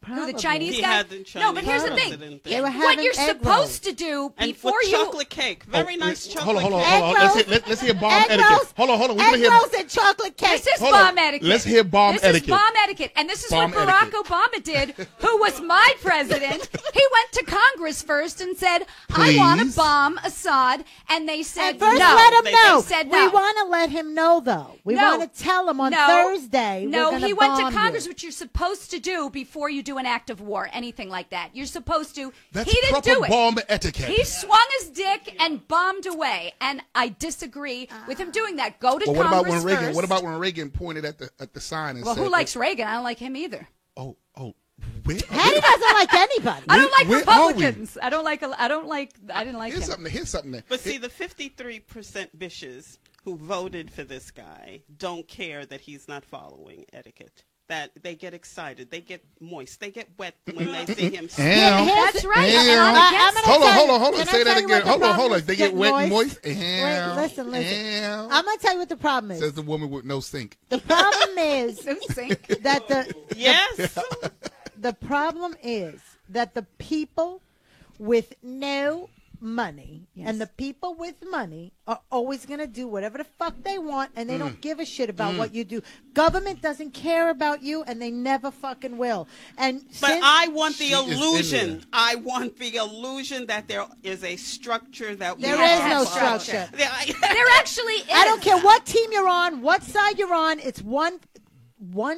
Who, the Probably. Chinese He guy? had the No, but Chinese here's the president thing. there. They were What having you're egg supposed rolls. to do and before with you... chocolate cake, very nice chocolate Hold on. cake. Let's hear bomb Egg etiquette. rolls, Hold on. We're egg gonna hear. rolls and chocolate cake. This is Hold bomb on. etiquette. Let's hear bomb this etiquette. This is bomb etiquette. And this is Bomb what Barack etiquette. Obama did, who was my president. He went to Congress first and said, I want to Please. bomb Assad. And they said And first no. let him They know. said We no. want to let him know, though. We No. want to tell him on No. Thursday. No, we're gonna he went to bomb Congress, you. which you're supposed to do before you do an act of war, anything like that. You're supposed to. That's he didn't proper do it. bomb etiquette. He swung his dick and bombed away, and I disagree with him doing that. Go to Well, what about Congress when Reagan? first. What about when Reagan pointed at the sign and Well, said, who likes Reagan? I don't like him either. Oh, where? Patty doesn't like anybody. I don't like where are we? Republicans. I didn't like Here's him. something there. But see, the 53% bitches who voted for this guy don't care that he's not following etiquette. That they get excited, they get moist, they get wet when they see him. Ow. That's right. Ow. And I'm against I'm it. gonna Hold on. Can I Say that tell you again. what the Hold problem on. is? They get wet and moist. Wait, listen. Ow. I'm going to tell you what the problem is. Says the woman with no sink. The problem is Don't sink. that Yes. the problem is that the people with no money and the people with money are always going to do whatever the fuck they want, and they don't give a shit about what you do. Government doesn't care about you, and they never fucking will. And But since- I want the She is in illusion. there. I want the illusion that there is a structure that there we is have no to follow. structure. There actually is. I don't care what team you're on, what side you're on. It's one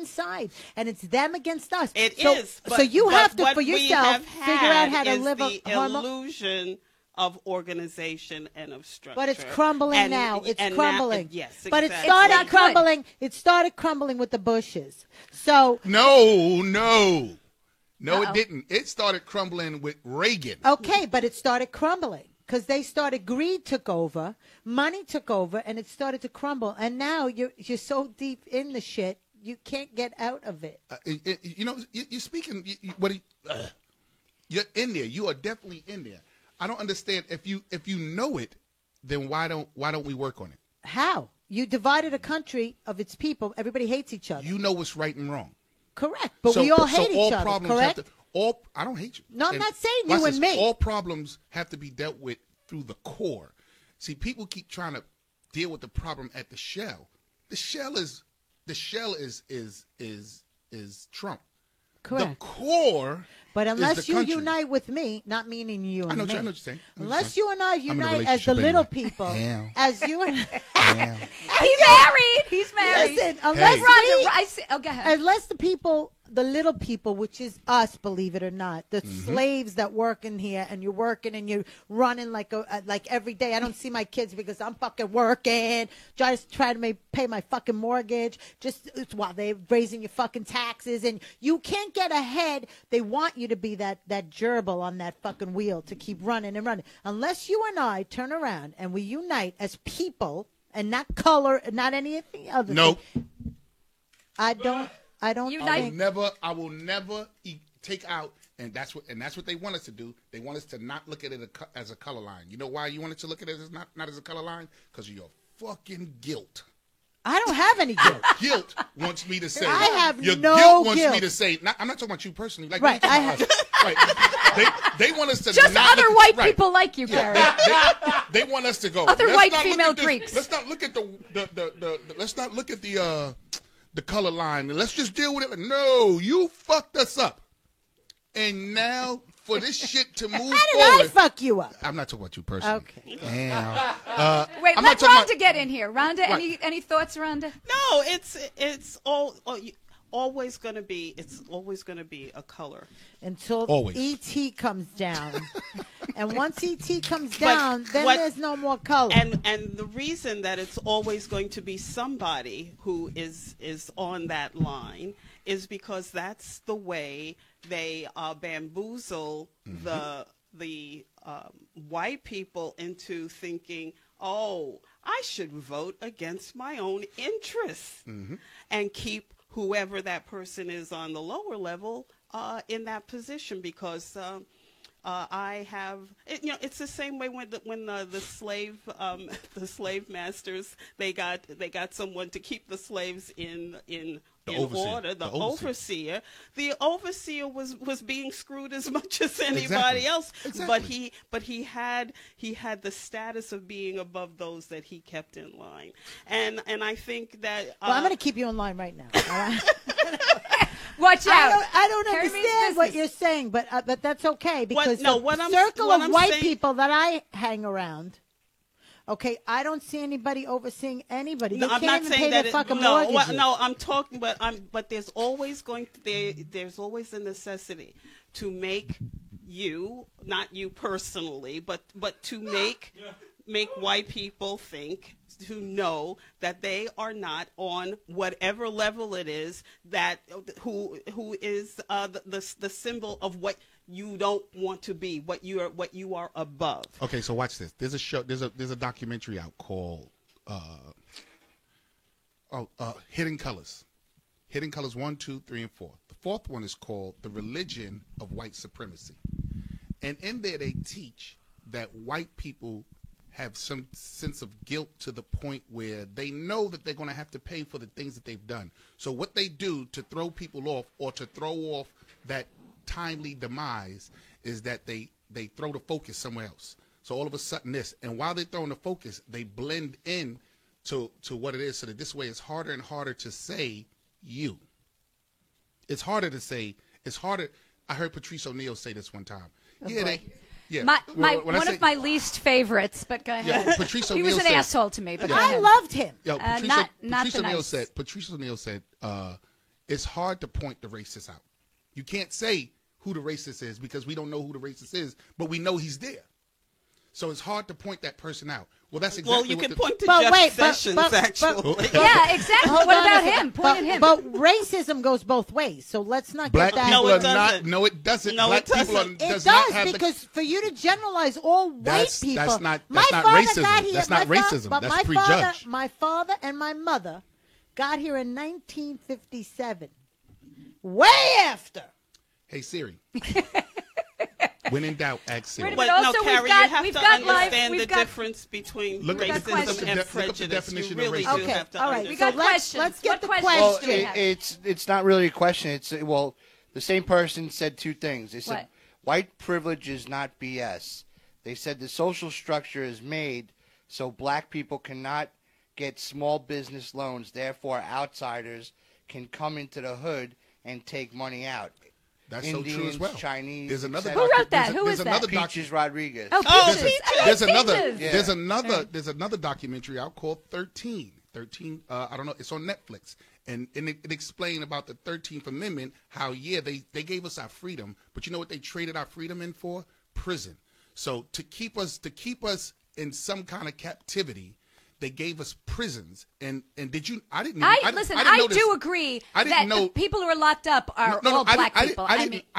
side, and it's them against us. It so, is. so you but have to, what for we yourself, have figure out how to had live is a the illusion of organization and of structure. But it's crumbling And- now. It's and crumbling. yes, But it exactly. started It's not good. crumbling. It started crumbling with the Bushes. So No, Uh-oh. it didn't. It started crumbling with Reagan. okay, but it started crumbling because they started. Greed took over, money took over, and it started to crumble. And now you're so deep in the shit, you can't get out of it. You're speaking. You're in there. You are definitely in there. I don't understand. If you know it, then why don't we work on it? How? You divided a country of its people. Everybody hates each other. You know what's right and wrong. Correct. But we all hate all each other. problems Correct. have to. I don't hate you. No, I'm And not saying watch you and this. me. All problems have to be dealt with through the core. See, people keep trying to deal with the problem at the shell. The shell is Trump. Correct. The core. But is unless the you country. unite with me, not meaning you and I know me. what you're saying. Unless you and I in a unite as the relationship little anyway. people, Yeah. as you and Yeah. He's married. He's married. listen, unless Hey. Rhonda, go ahead. unless the people, the little people, which is us, believe it or not, the slaves that work in here, and you're working and you're running like every day. I don't see my kids because I'm fucking working, just trying to pay my fucking mortgage, just while they're raising your fucking taxes, and you can't get ahead. They want you to be that gerbil on that fucking wheel to keep running and running. Unless you and I turn around and we unite as people and not color, not anything other. Nope. I don't I don't. Unite. I will never take out, and that's what they want us to do. They want us to not look at it as a color line. You know why you want us to look at it as not as a color line? Because of your fucking guilt. I don't have any guilt. Guilt wants me to say. I have your no guilt wants guilt. me to say. I'm not talking about you personally. Like, Right, we're I talking about us. Right. They want us to Just not other look, white right. people like you, Carrie. They want us to go. Other let's white not look female at this- Greeks. Let's not look at let's not look at the color line. Let's just deal with it. No, you fucked us up, and now for this shit to move How did forward. I fuck you up? I'm not talking about you personally. Okay. Damn. Wait, I'm let not talking Rhonda about- get in here. Rhonda, Right. any thoughts, Rhonda? No, it's always going to be. It's always going to be a color. Until Always. ET comes down. And once ET comes down, then what- there's no more color. And the reason that it's always going to be somebody who is on that line is because that's the way they bamboozle the white people into thinking, oh, I should vote against my own interests and keep whoever that person is on the lower level in that position because I have, it's the same way when the slave masters they got someone to keep the slaves in overseer. order. The overseer. overseer was being screwed as much as anybody Exactly. else, Exactly. but he had the status of being above those that he kept in line, and I think that well, I'm going to keep you in line right now. All right? Watch out. I don't Carrie means understand what business. you're saying, but that's okay because what the I'm- circle what of I'm white saying- people that I hang around, okay, I don't see anybody overseeing anybody. They No, I'm can't not even saying pay that their fucking no, mortgages. no, I'm talking, but there's always there's always a necessity to make you, not you personally, but to make white people think, to know that they are not on whatever level it is that who is the symbol of what you don't want to be, what you are above. Okay, so watch this. There's a show. There's a documentary out called Hidden Colors. Hidden Colors 1, 2, 3, and 4. The fourth one is called The Religion of White Supremacy, and in there they teach that white people have some sense of guilt to the point where they know that they're going to have to pay for the things that they've done. So what they do to throw people off or to throw off that timely demise is that they throw the focus somewhere else. So all of a sudden this, and while they're throwing the focus, they blend in to what it is, so that this way it's harder and harder to say you. It's harder to say, it's harder. I heard Patrice O'Neal say this one time. Yeah, when One of my least favorites, but go ahead. Yeah, Patrice He was O'Neal an said- asshole to me, but go I ahead. loved him. Yo, not Patrice the O'Neal nice. said. Patrice O'Neal said, "It's hard to point the racist out. You can't say who the racist is because we don't know who the racist is, but we know he's there. So it's hard to point that person out. Well, that's exactly Well, you what can point to But Jeff wait, but- Sessions, but- actually. Yeah, exactly. Hold What on about a second. him? Point at him. But racism goes both ways, so let's not Black get that. people No, it are not. doesn't. No, it doesn't. No, Black it people are, doesn't. It does not have because the, for you to generalize all white That's- people, that's not- my that's not father racism. got here- That's my not racism. But That's my prejudge. my father and my mother got here in 1957, way after. hey Siri. When in doubt, ask Siri. Wait a But minute. no, Also, we've Carrie, got- you have we've to got live- understand we've the got- difference between Look at the question. racism Look and up the prejudice. definition You of really racism. do Okay, have to all right. We understand. got So let's questions. get What the questions Well, do you have? it's not really a question. It's the same person said two things. They said What? white privilege is not BS. They said the social structure is made so black people cannot get small business loans. Therefore, outsiders can come into the hood and take money out. That's Indians, so true as well. Chinese, There's another. etc. Who wrote that? There's Who there's is another that? Peaches Rodriguez. Oh, Oh, Peaches. Peaches. I like There's another. Peaches. Yeah. There's another documentary out called 13. 13. I don't know. It's on Netflix, and it explained about the 13th Amendment. How they gave us our freedom, but you know what they traded our freedom in for? Prison. So to keep us in some kind of captivity, they gave us prisons. And did you? I didn't. I didn't do know this. agree I didn't that know- the people who are locked up are No, all black I people.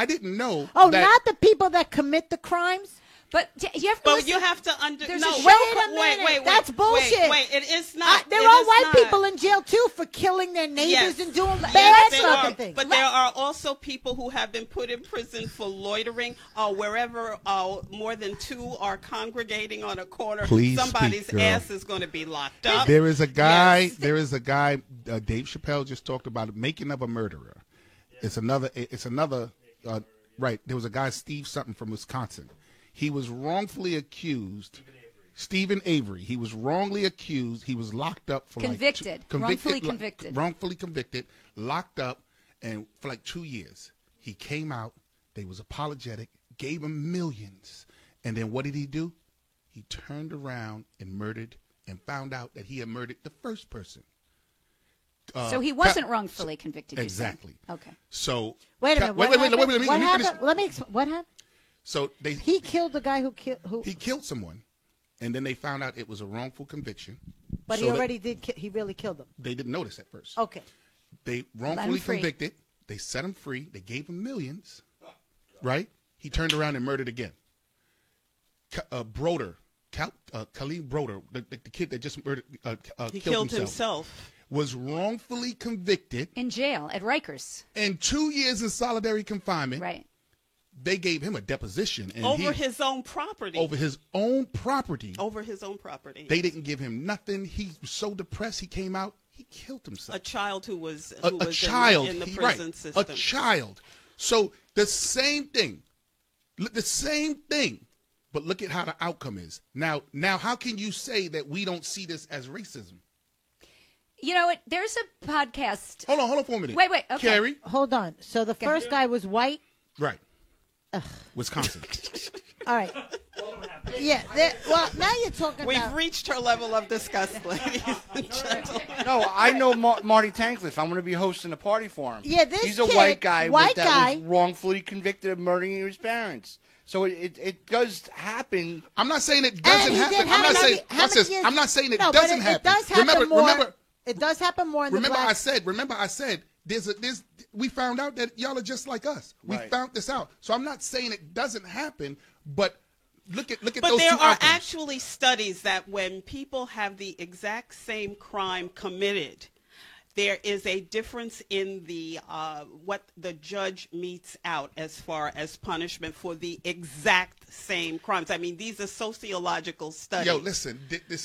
didn't know. Oh, that, not the people that commit the crimes. But you have to But listen. you have to There's no, a show- Wait a minute. Wait, That's bullshit. Wait, it is not. There It are is white not. people in jail too for killing their neighbors Yes. and doing Yes, bad there fucking are. things. But there are also people who have been put in prison for loitering, wherever more than 2 are congregating on a corner. Please Somebody's speak, girl. ass is going to be locked up. There is a guy. Yes. There is a guy. Dave Chappelle just talked about it, making of a murderer. It's another. Right. There was a guy, Steve something from Wisconsin. He was wrongfully accused. Stephen Avery. He was wrongly accused. He was locked up for Convicted. Wrongfully convicted. Wrongfully convicted. Locked up, and for like 2 years. He came out. They was apologetic. Gave him millions. And then what did he do? He turned around and murdered and found out that he had murdered the first person. So he wasn't wrongfully convicted. you're saying. Exactly. Okay. So Wait a minute. Wait. What Let me finish. happened? Let me. What happened? So He killed the guy who killed. Who? he killed someone, and then they found out it was a wrongful conviction. But So he that- already did. He really killed him. They didn't notice at first. Okay. They wrongfully free. convicted. They set him free. They gave him millions. Right? He turned around and murdered again. Broder, Khalid Broder, the kid that just murdered, He killed killed himself. was wrongfully convicted In jail at Rikers. and 2 years in solitary confinement. Right. They gave him a deposition and Over his own property. over his own property. Over his own property. They didn't give him nothing. He was so depressed. He came out. He killed himself. A child who was A child in the he- prison right, system. a child. So the same thing, but look at how the outcome is. Now, how can you say that we don't see this as racism? You know what? There's a podcast. Hold on for a minute. Wait, okay. Carrie, Hold on. So the first guy was white. right? Wisconsin. All right. Yeah. Well, now you're talking We've about. reached her level of disgust, ladies and gentlemen. No, I know Marty Tankliff. I'm going to be hosting a party for him. Yeah, this He's a kid, white guy white that guy. was wrongfully convicted of murdering his parents. So it does happen. I'm not saying it doesn't he happen. did I'm not how saying. many- how Watch many this. years- I'm not saying it No, but doesn't happen. It does happen more. Remember. It does happen more in the Remember, black. I said, we found out that y'all are just like us. We Right. found this out. So I'm not saying it doesn't happen, but look at But those there two are outcomes. actually studies that when people have the exact same crime committed, there is a difference in the what the judge metes out as far as punishment for the exact same crimes. I mean, these are sociological studies. Yo, listen,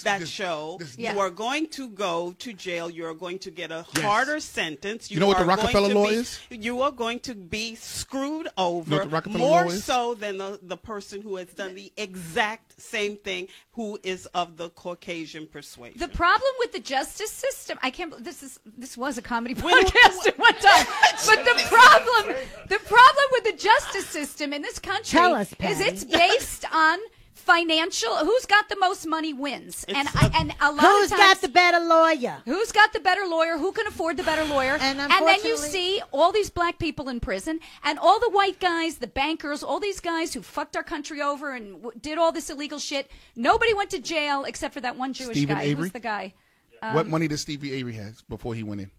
that show Yeah. you are going to go to jail. You are going to get a Yes. harder sentence. You know what the are going Rockefeller to law be- is? You are going to be screwed over You know what the Rockefeller more law is? so than the person who has done the exact same thing, who is of the Caucasian persuasion. The problem with the justice system, I can't. This was a comedy podcast at one time, but the problem with the justice system in this country Tell us, is Patty. it's based on financial. Who's got the most money wins, and a lot Who's of got times. the better lawyer? Who's got the better lawyer? Who can afford the better lawyer? And then you unfortunately- see all these black people in prison, and all the white guys, the bankers, all these guys who fucked our country over and did all this illegal shit. Nobody went to jail except for that one Jewish Stephen guy. Avery? Who's the guy? What money does Stevie Avery has before he went in?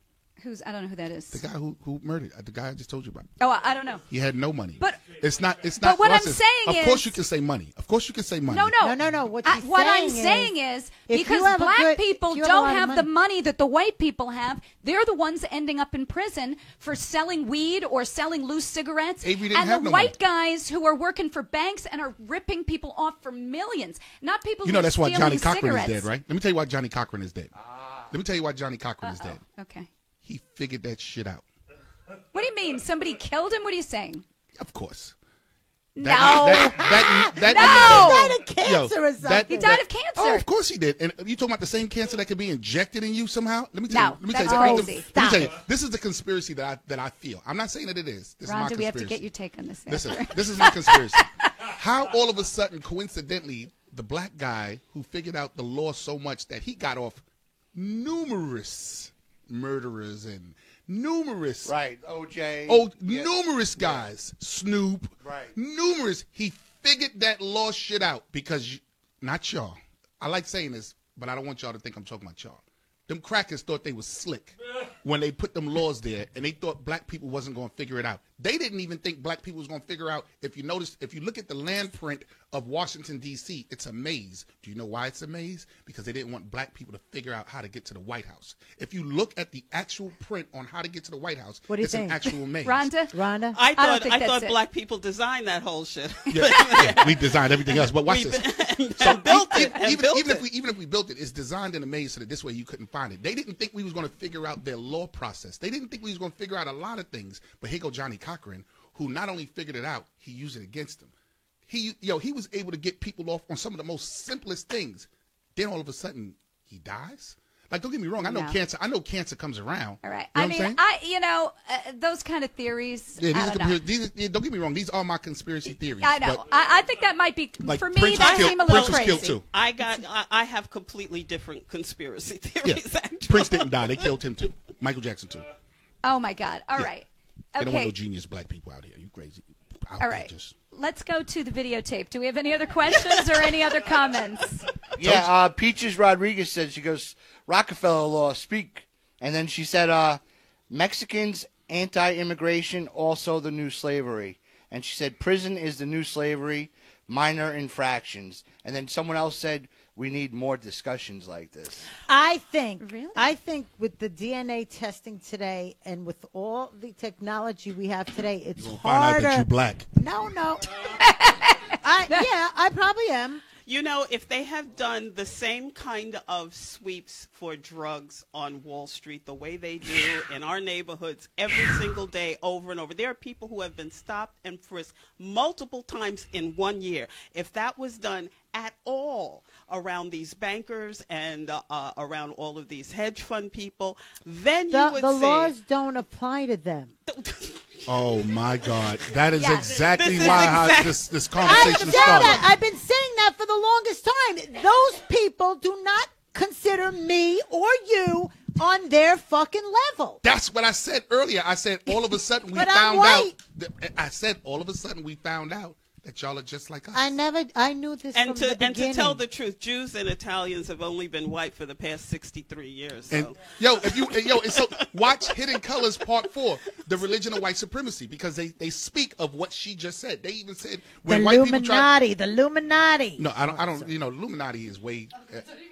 I don't know who that is. The guy who murdered, the guy I just told you about. Oh, I don't know. He had no money. But- it's not. but what watch I'm this. saying of course is- you can say money. Of course you can say money. No. No. What I'm saying is if because you have a black good- people if you have a don't lot of have the money- money that the white people have. They're the ones ending up in prison for selling weed or selling loose cigarettes. Avery didn't and have the no white money. guys who are working for banks and are ripping people off for millions, not people You who know are that's why stealing Johnny Cochran cigarettes. is dead, right? Let me tell you why Johnny Cochran is dead. Let me tell you why Johnny Cochran is dead. Okay. He figured that shit out. What do you mean? Somebody killed him? What are you saying? Of course. No. That He died of cancer Yo, or something. that- He died of cancer. Oh, of course he did. And you talking about the same cancer that could be injected in you somehow? Let me tell No, you. Let me that's tell you. crazy. Let me Stop tell you. it. This is the conspiracy that I feel. I'm not saying that it is. This is my Rhonda, conspiracy. we have to get your take on this. Listen, after. this is my conspiracy. How all of a sudden, coincidentally, the black guy who figured out the law so much that he got off numerous murderers and numerous Right, OJ. Yeah. numerous guys, Snoop, Right. numerous. He figured that law shit out because not y'all. I like saying this, but I don't want y'all to think I'm talking about y'all. Them crackers thought they was slick when they put them laws there, and they thought black people wasn't going to figure it out. They didn't even think black people was going to figure out. If you notice, if you look at the land print of Washington, D.C., it's a maze. Do you know why it's a maze? Because they didn't want black people to figure out how to get to the White House. If you look at the actual print on how to get to the White House, What do you it's think? an actual maze. Rhonda? I don't think thought that's it. black people designed that whole shit. Yeah, we designed everything else, but watch this. And built it. Even if we built it, it's designed in a maze so that this way you couldn't find it. They didn't think we was going to figure out their law process. They didn't think we was going to figure out a lot of things. But here go Johnny Cochran, who not only figured it out, he used it against them. He was able to get people off on some of the most simplest things. Then all of a sudden, he dies. Like, don't get me wrong. I know No. cancer. I know cancer comes around. All right. You know I what mean, I'm saying? those kind of theories. Yeah, I don't know. don't get me wrong. These are my conspiracy theories. I know. but, I think that might be like, for me. Prince That was killed- seemed a little Prince was crazy. killed too. I have completely different conspiracy Yeah, theories. Actually. Prince didn't die. They killed him too. Michael Jackson too. Oh my God! All right. They don't want no Okay. genius black people out here. You crazy? All right. Let's go to the videotape. Do we have any other questions or any other comments? Yeah, Peaches Rodriguez said, she goes, Rockefeller law, speak. And then she said, Mexicans, anti-immigration, also the new slavery. And she said, prison is the new slavery, minor infractions. And then someone else said, we need more discussions like this. I think Really? with the DNA testing today and with all the technology we have today, it's You're gonna find out harder. that you're black. No. I probably am. You know, if they have done the same kind of sweeps for drugs on Wall Street the way they do in our neighborhoods every single day over and over, there are people who have been stopped and frisked multiple times in 1 year. If that was done at all around these bankers and around all of these hedge fund people, then you would The say... laws don't apply to them. Oh my God, that is Yes. exactly This is why exact- this I've conversation said started. that. I've been saying that for the longest time. Those people do not consider me or you on their fucking level. That's what I said earlier. I said all of a sudden we But I'm found white. out. I said all of a sudden we found out that y'all are just like us. I knew this And from the to beginning. tell the truth, Jews and Italians have only been white for the past 63 years. And So. and so watch Hidden Colors Part 4, the religion of white supremacy, because they speak of what she just said. They even said the when white people try. Illuminati. No, I don't. You know, Illuminati is way.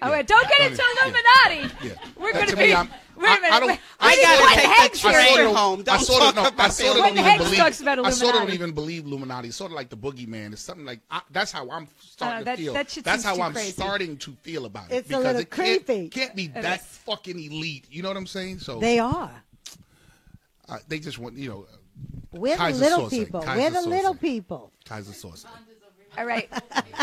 Oh, wait, don't get into Illuminati. Yeah. We're That going to to be. me, Wait a minute. I don't. I need gotta Glenn take Heggs that here. train home. Don't talk about I sort of Glenn don't Heggs even talks about believe. I sort of don't Illuminati. even believe Illuminati. It's sort of like the boogeyman. It's something like that's how I'm starting that- to feel. that shit That's seems how too I'm crazy. starting to feel about it. It's a because little it creepy. Can't be that fucking elite. You know what I'm saying? So They are. they just want We're the Kaiser little Soze. people. Kaiser We're the little Soze. people. Kaiser Soze. All right.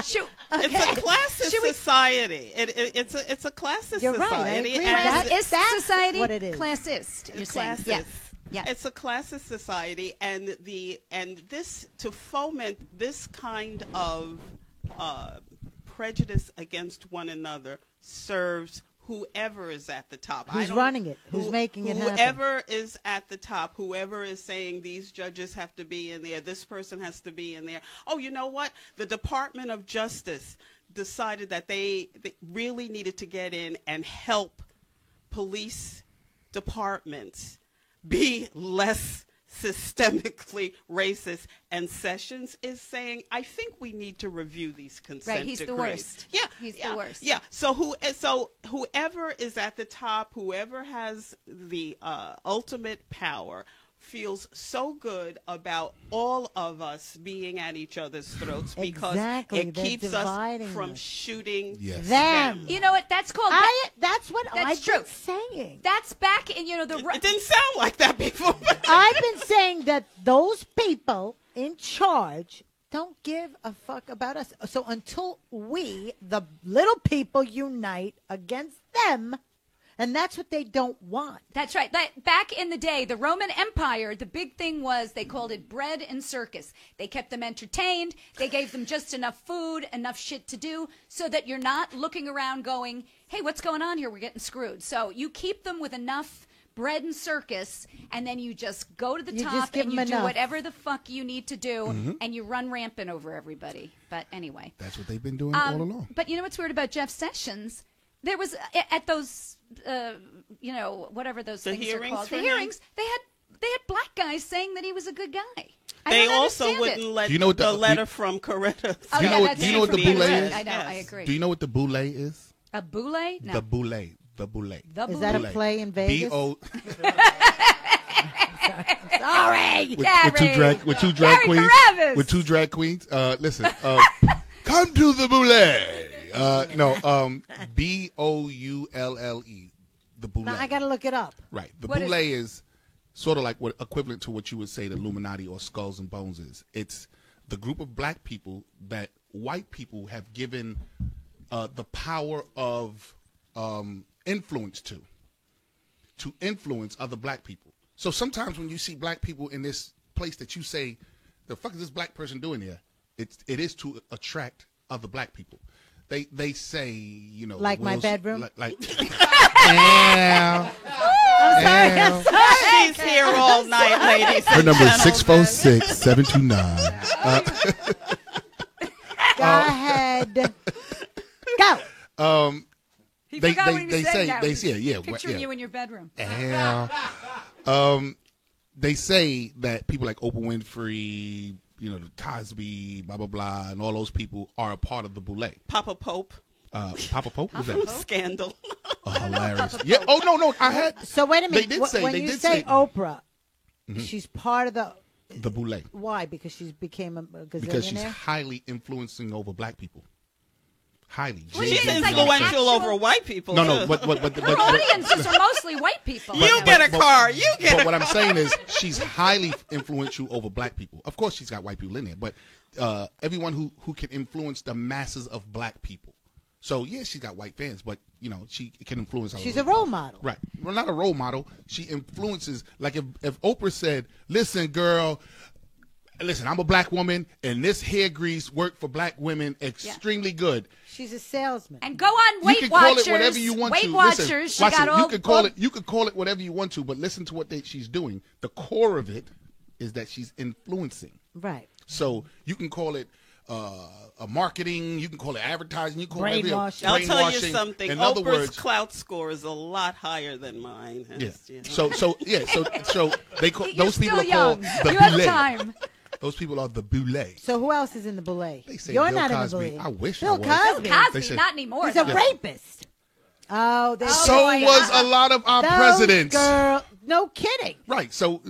Shoot. It's a classist society. It's a classist You're right. I society. agree. and Classist That's society? what it is. Classist, you're saying. Classist. Yes. Yeah. It's a classist society, and this to foment this kind of prejudice against one another serves whoever is at the top. Who's running it? Who's making it happen? Whoever is at the top, whoever is saying these judges have to be in there, this person has to be in there. Oh, you know what? The Department of Justice decided that they really needed to get in and help police departments be less systemically racist, and Sessions is saying, I think we need to review these consent Right, he's the decrees. worst. Yeah, He's the yeah, worst. Yeah. So whoever is at the top, whoever has the ultimate power, feels so good about all of us being at each other's throats because Exactly. it They're keeps us dividing from us. shooting Yes. Them. You know what? That's called. That's what That's I've true. been saying. That's back in, the. It didn't sound like that before. I've been saying that those people in charge don't give a fuck about us. So until we, the little people, unite against them, and that's what they don't want. That's right. Back in the day, the Roman Empire, the big thing was they called it bread and circus. They kept them entertained. They gave them just enough food, enough shit to do, so that you're not looking around going, hey, what's going on here? We're getting screwed. So you keep them with enough bread and circus, and then you just go to the You top just give and you them do enough. whatever the fuck you need to do, and you run rampant over everybody. But anyway. That's what they've been doing all along. But you know what's weird about Jeff Sessions? there was at those, whatever those The things are hearings called. for The him? hearings. They had black guys saying that he was a good guy. I They don't also understand wouldn't it. let Do you know what the the- letter from Coretta. Oh, Do you yeah, know what- that's do you know what the different. boule Yes, is? I know. I Yes. agree. Do you know what the boule is? A boule? No. The boule. The boule. The Is that a boule. play in Vegas? B-O. Sorry, with two drag Gary queens. Carabas. With two drag queens. Listen. Come to the boule. No. B-O-U-L-L-E. The boule. Now I got to look it up. Right. The What boule is sort of like what equivalent to what you would say the Illuminati or Skulls and Bones is. It's the group of black people that white people have given the power of influence to influence other black people. So sometimes when you see black people in this place that you say, the fuck is this black person doing here? It is to attract other black people. They say, you know, Like my bedroom? like yeah. I'm sorry. She's here all night, ladies. Her and number is gentlemen. 646-729. Go ahead. Go. He They- forgot they- what he they said say- now. they He's say, yeah, picturing yeah. you in your bedroom. Yeah. They say that people like Oprah Winfrey, you know, the Cosby, blah blah blah, and all those people are a part of the boule. Papa Pope. Papa Pope, who's that? Scandal. Oh, hilarious. Yeah. Oh no, I had So wait a They minute. did Wh- say- when they you did say say- Oprah, she's part of the. the boule Why? Because she became a because she's gazillionaire. highly influencing over black people. Highly. What do you She's think, like an influential actual- over white people. No, too. but Her audiences are mostly white people. You get a car. You get But a what I'm car. saying is she's highly influential over black people. Of course, she's got white people in there, but everyone who can influence the masses of black people. So yeah, she's got white fans, but you know she can influence. She's a role model. Right. Well, not a role model. She influences. Like if Oprah said, "Listen, girl, listen, I'm a black woman, and this hair grease worked for black women extremely good." She's a salesman. And go on You Weight can call Watchers. it whatever you want Weight to. Watchers. Listen, She watch got it. all. You could call it. You could call it whatever you want to, but listen to what she's doing. The core of it is that she's influencing. Right. So you can call it a marketing. You can call it advertising. You can call it Brainwashing. I'll tell you brainwashing. something. In Oprah's other words, clout score is a lot higher than mine. yeah. It's, you know. So they call You're those people still are called young. the You have boule. time. Those people are the boule. So who else is in the boule? They say You're Bill not Cosby. in the boule. I wish I Bill was. Cosby. Cosby, They said- not anymore. He's a though. rapist. Oh, they So boy. was a lot of our those presidents. No kidding. Right. So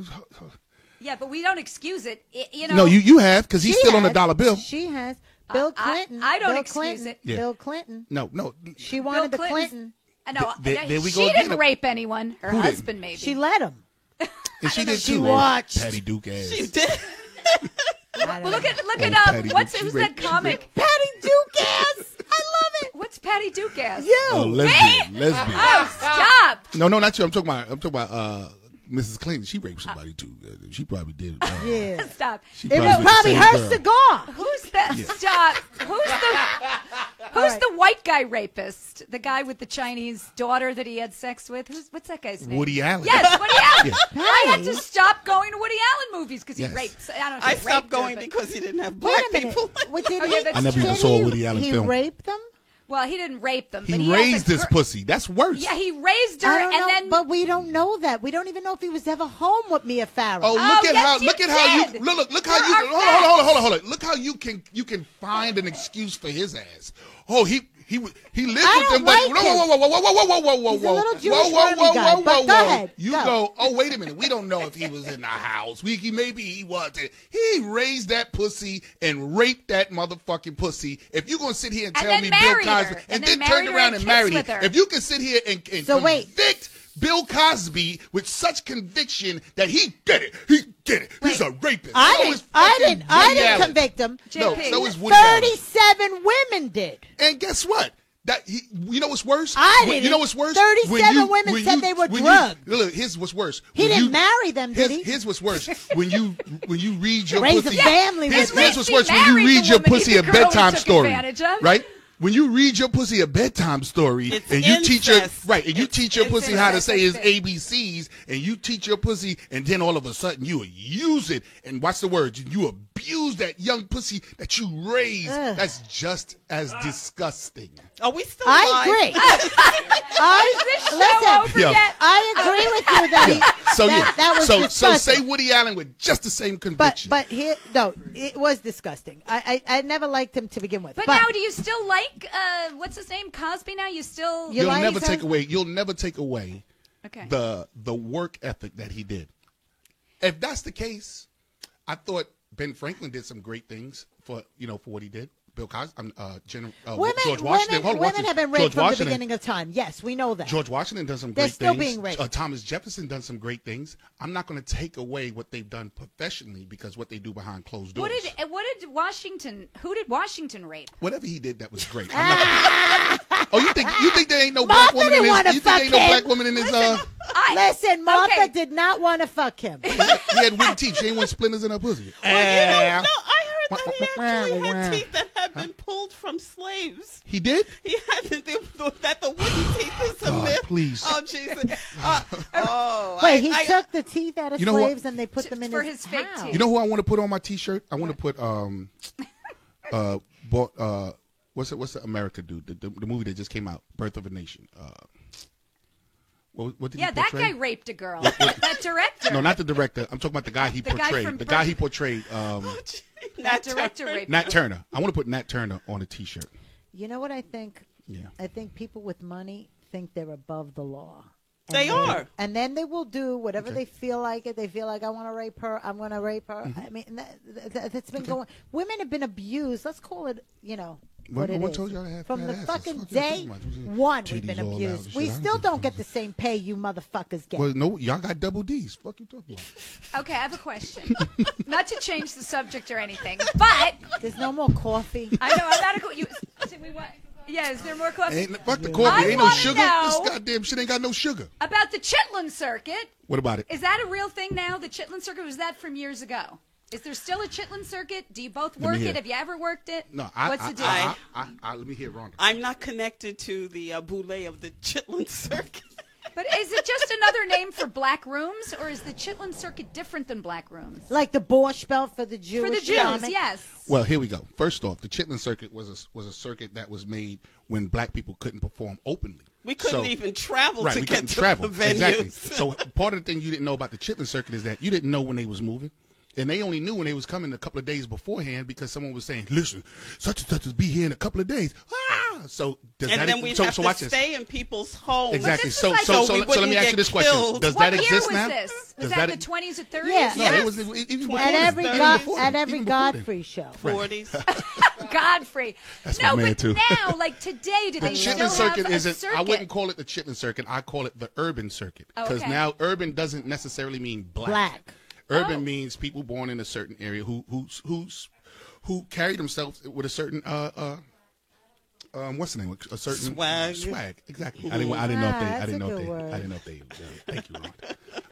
Yeah, but we don't excuse it. You know. no, you have because he's She still on the has. dollar bill. She has. Bill I- Clinton. I don't Bill excuse Clinton, it. Yeah. Bill Clinton. No. She wanted the Clinton's- Clinton. No, There we she go didn't again. rape anyone. Her Who didn't? husband maybe. She let him. And she did She too. watched. Patty Duke ass. You did. Well, look at Oh, Patty what's Duke. She who's that raped- she comic? Patty Duke ass. I love it. What's Patty Duke ass? You. lesbian. Oh, stop! No, not you. I'm talking about Mrs. Clinton. She raped somebody too. She probably did. Yeah. Stop. She It was was the probably same her girl. cigar. Who's that? Stop. Who's the white guy rapist? The guy with the Chinese daughter that he had sex with? What's that guy's name? Woody Allen. Yes, Woody Allen. Yeah. I had to stop going to Woody Allen movies because he Yes. raped. I don't know. I if he stopped raped her, going but- because he didn't have Wait black a minute. people. What did Oh, yeah, he? that's I never even did saw a he- Woody Allen he film. raped them? Well, he didn't rape them. He but raised has his a gir- pussy. That's worse. Yeah, he raised her, I don't and know, then. but we don't know that. We don't even know if he was ever home with Mia Farrow. Oh, look Oh, at yes, how you look at how did. you look how There you are can, facts. hold on. Look how you can find an excuse for his ass. Oh, he lived I with don't them, but like him. whoa. He's a little Jewish army guy, but go ahead, You go. go. Oh, wait a minute. We don't know if he was in the house. Maybe he wasn't. He raised that pussy and raped that motherfucking pussy. If you're gonna sit here and And tell then me Bill married her. Cosby And and then then turn married her around and and marry kissed him, with her. if you can sit here and So wait. convict Bill Cosby with such conviction that he did it. He's a rapist. I So didn't. is I fucking didn't. I Woody didn't Allen. convict him. No, JP. so is Woody Allen. 37 women did. And guess what? You know what's worse? I You didn't. know what's worse? 37 women said they were drugged. Look, here's what's worse. He When didn't you- marry them, did he? Here's what's worse. When you read your Raise a pussy. family with Here's them. what's worse. He When you married read the your woman pussy he a the girl he bedtime took story, advantage of. right? when you read your pussy a bedtime story It's and you teach your incest. teach your It's pussy how to incest. say his ABCs and you teach your pussy and then all of a sudden you use it and watch the words you abuse that young pussy that you raised. Ugh. That's just as disgusting. Are we still I live? agree. Listen, Yo. I agree with you that That was so disgusting. say Woody Allen with just the same conviction. But here, no, it was disgusting. I never liked him to begin with. But now, do you still like what's his name, Cosby? Now you still You like You'll her? never take away okay? the work ethic that he did. If that's the case, I thought Ben Franklin did some great things for what he did. Bill Cosby, George Washington. Women have been George raped from the Washington. beginning of time. Yes, we know that. George Washington done some They're great still things. being raped. Thomas Jefferson done some great things. I'm not going to take away what they've done professionally because what they do behind closed doors. What did Washington? Who did Washington rape? Whatever he did, that was great. Oh, you think there ain't no black Martha woman in didn't wanna his? You think fuck ain't no him. black woman in his? Listen, Martha Okay. did not want to fuck him. He had wooden teeth. She ain't want splinters in her pussy. No, I heard that he actually had teeth that had been pulled from slaves. He did. He had that the wooden teeth is a God, myth. please. Oh Jesus. Wait, he took the teeth out of You know what? slaves and they put them in For his his fake house. teeth. You know who I want to put on my T-shirt? I want to put what's the America dude? The movie that just came out, Birth of a Nation. What did Yeah, he that portray? guy raped a girl. That director. No, not the director. I'm talking about the guy he The guy portrayed. from The guy he Birth- portrayed. That director raped. Nat Turner. I want to put Nat Turner on a T-shirt. You know what I think? Yeah. I think people with money think they're above the law. And They are. And then they will do whatever they feel like it. They feel like, I want to rape her. I'm going to rape her. I mean, that's been going. Women have been abused. Let's call it, what it What is. told y'all to have From fat the asses? fucking Fuck you day talking about? one, we've Titties been all out abused. and We shit. I still don't don't give get a the same pay you motherfuckers get. Well, no, y'all got double D's. Fuck you talking about? Okay, I have a question. Not to change the subject or anything, but There's no more coffee. I know I'm not a. Yeah, is there more coffee? Fuck the coffee. I Ain't no wanna sugar. know- This goddamn shit ain't got no sugar. About the Chitlin Circuit. What about it? Is that a real thing now? The Chitlin Circuit, or was that from years ago? Is there still a Chitlin Circuit? Do you both me work hear. it? Have you ever worked it? No, What's the deal? let me hear Rhonda. I'm not connected to the boule of the Chitlin Circuit. But is it just another name for black rooms, or is the Chitlin Circuit different than black rooms? Like the Borscht Belt for the Jewish For the Jews, comic. yes. Well, here we go. First off, the Chitlin Circuit was a circuit that was made when black people couldn't perform openly. We couldn't even travel right, to we get couldn't to travel. the venues. Exactly. So part of the thing you didn't know about the Chitlin Circuit is that you didn't know when they was moving. And they only knew when they was coming a couple of days beforehand because someone was saying, "Listen, such and such will be here in a couple of days." Ah! So does And that then we'd so, have so to watch this. stay in people's homes. Exactly. this is So like- so So so, we so let me wouldn't ask you get this question: killed. Does What that year exist was now? this? Does Was that the 20s or 30s? Yes. No, Yes. it was even before At then. every Even God, before at then. every Even before then. Godfrey show. 40s. Godfrey. That's no, my man, but too. now, like today, do The they still Chitlin have Circuit a isn't. circuit? I wouldn't call it the Chitlin Circuit. I call it the Urban Circuit Oh, because okay. now urban doesn't necessarily mean Black. Urban Oh. means people born in a certain area who carry themselves with a certain what's the name? A certain Swag. Swag. Exactly. I didn't know if they. I that's didn't a know if good they. word. I didn't know if they. Thank you,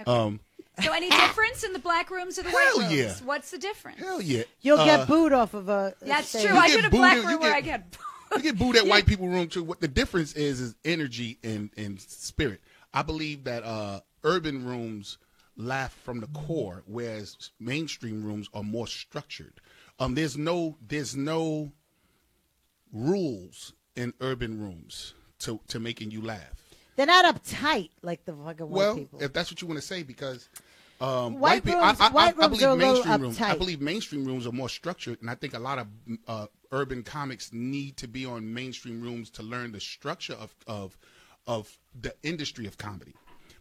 Ron. So any difference in the black rooms or the white Hell rooms? yeah. What's the difference? Hell yeah. You'll get booed off of a That's stage. true. I get did a booed black in- you room where get- I get You get booed at white people room too. What the difference is energy and spirit. I believe that urban rooms laugh from the core, whereas mainstream rooms are more structured. There's no rules in urban rooms to making you laugh. They're not uptight like the fucking white Well, people. if that's what you want to say, because White people, rooms- white I rooms believe are a little mainstream rooms. I uptight. believe mainstream rooms are more structured, and I think a lot of urban comics need to be on mainstream rooms to learn the structure of the industry of comedy.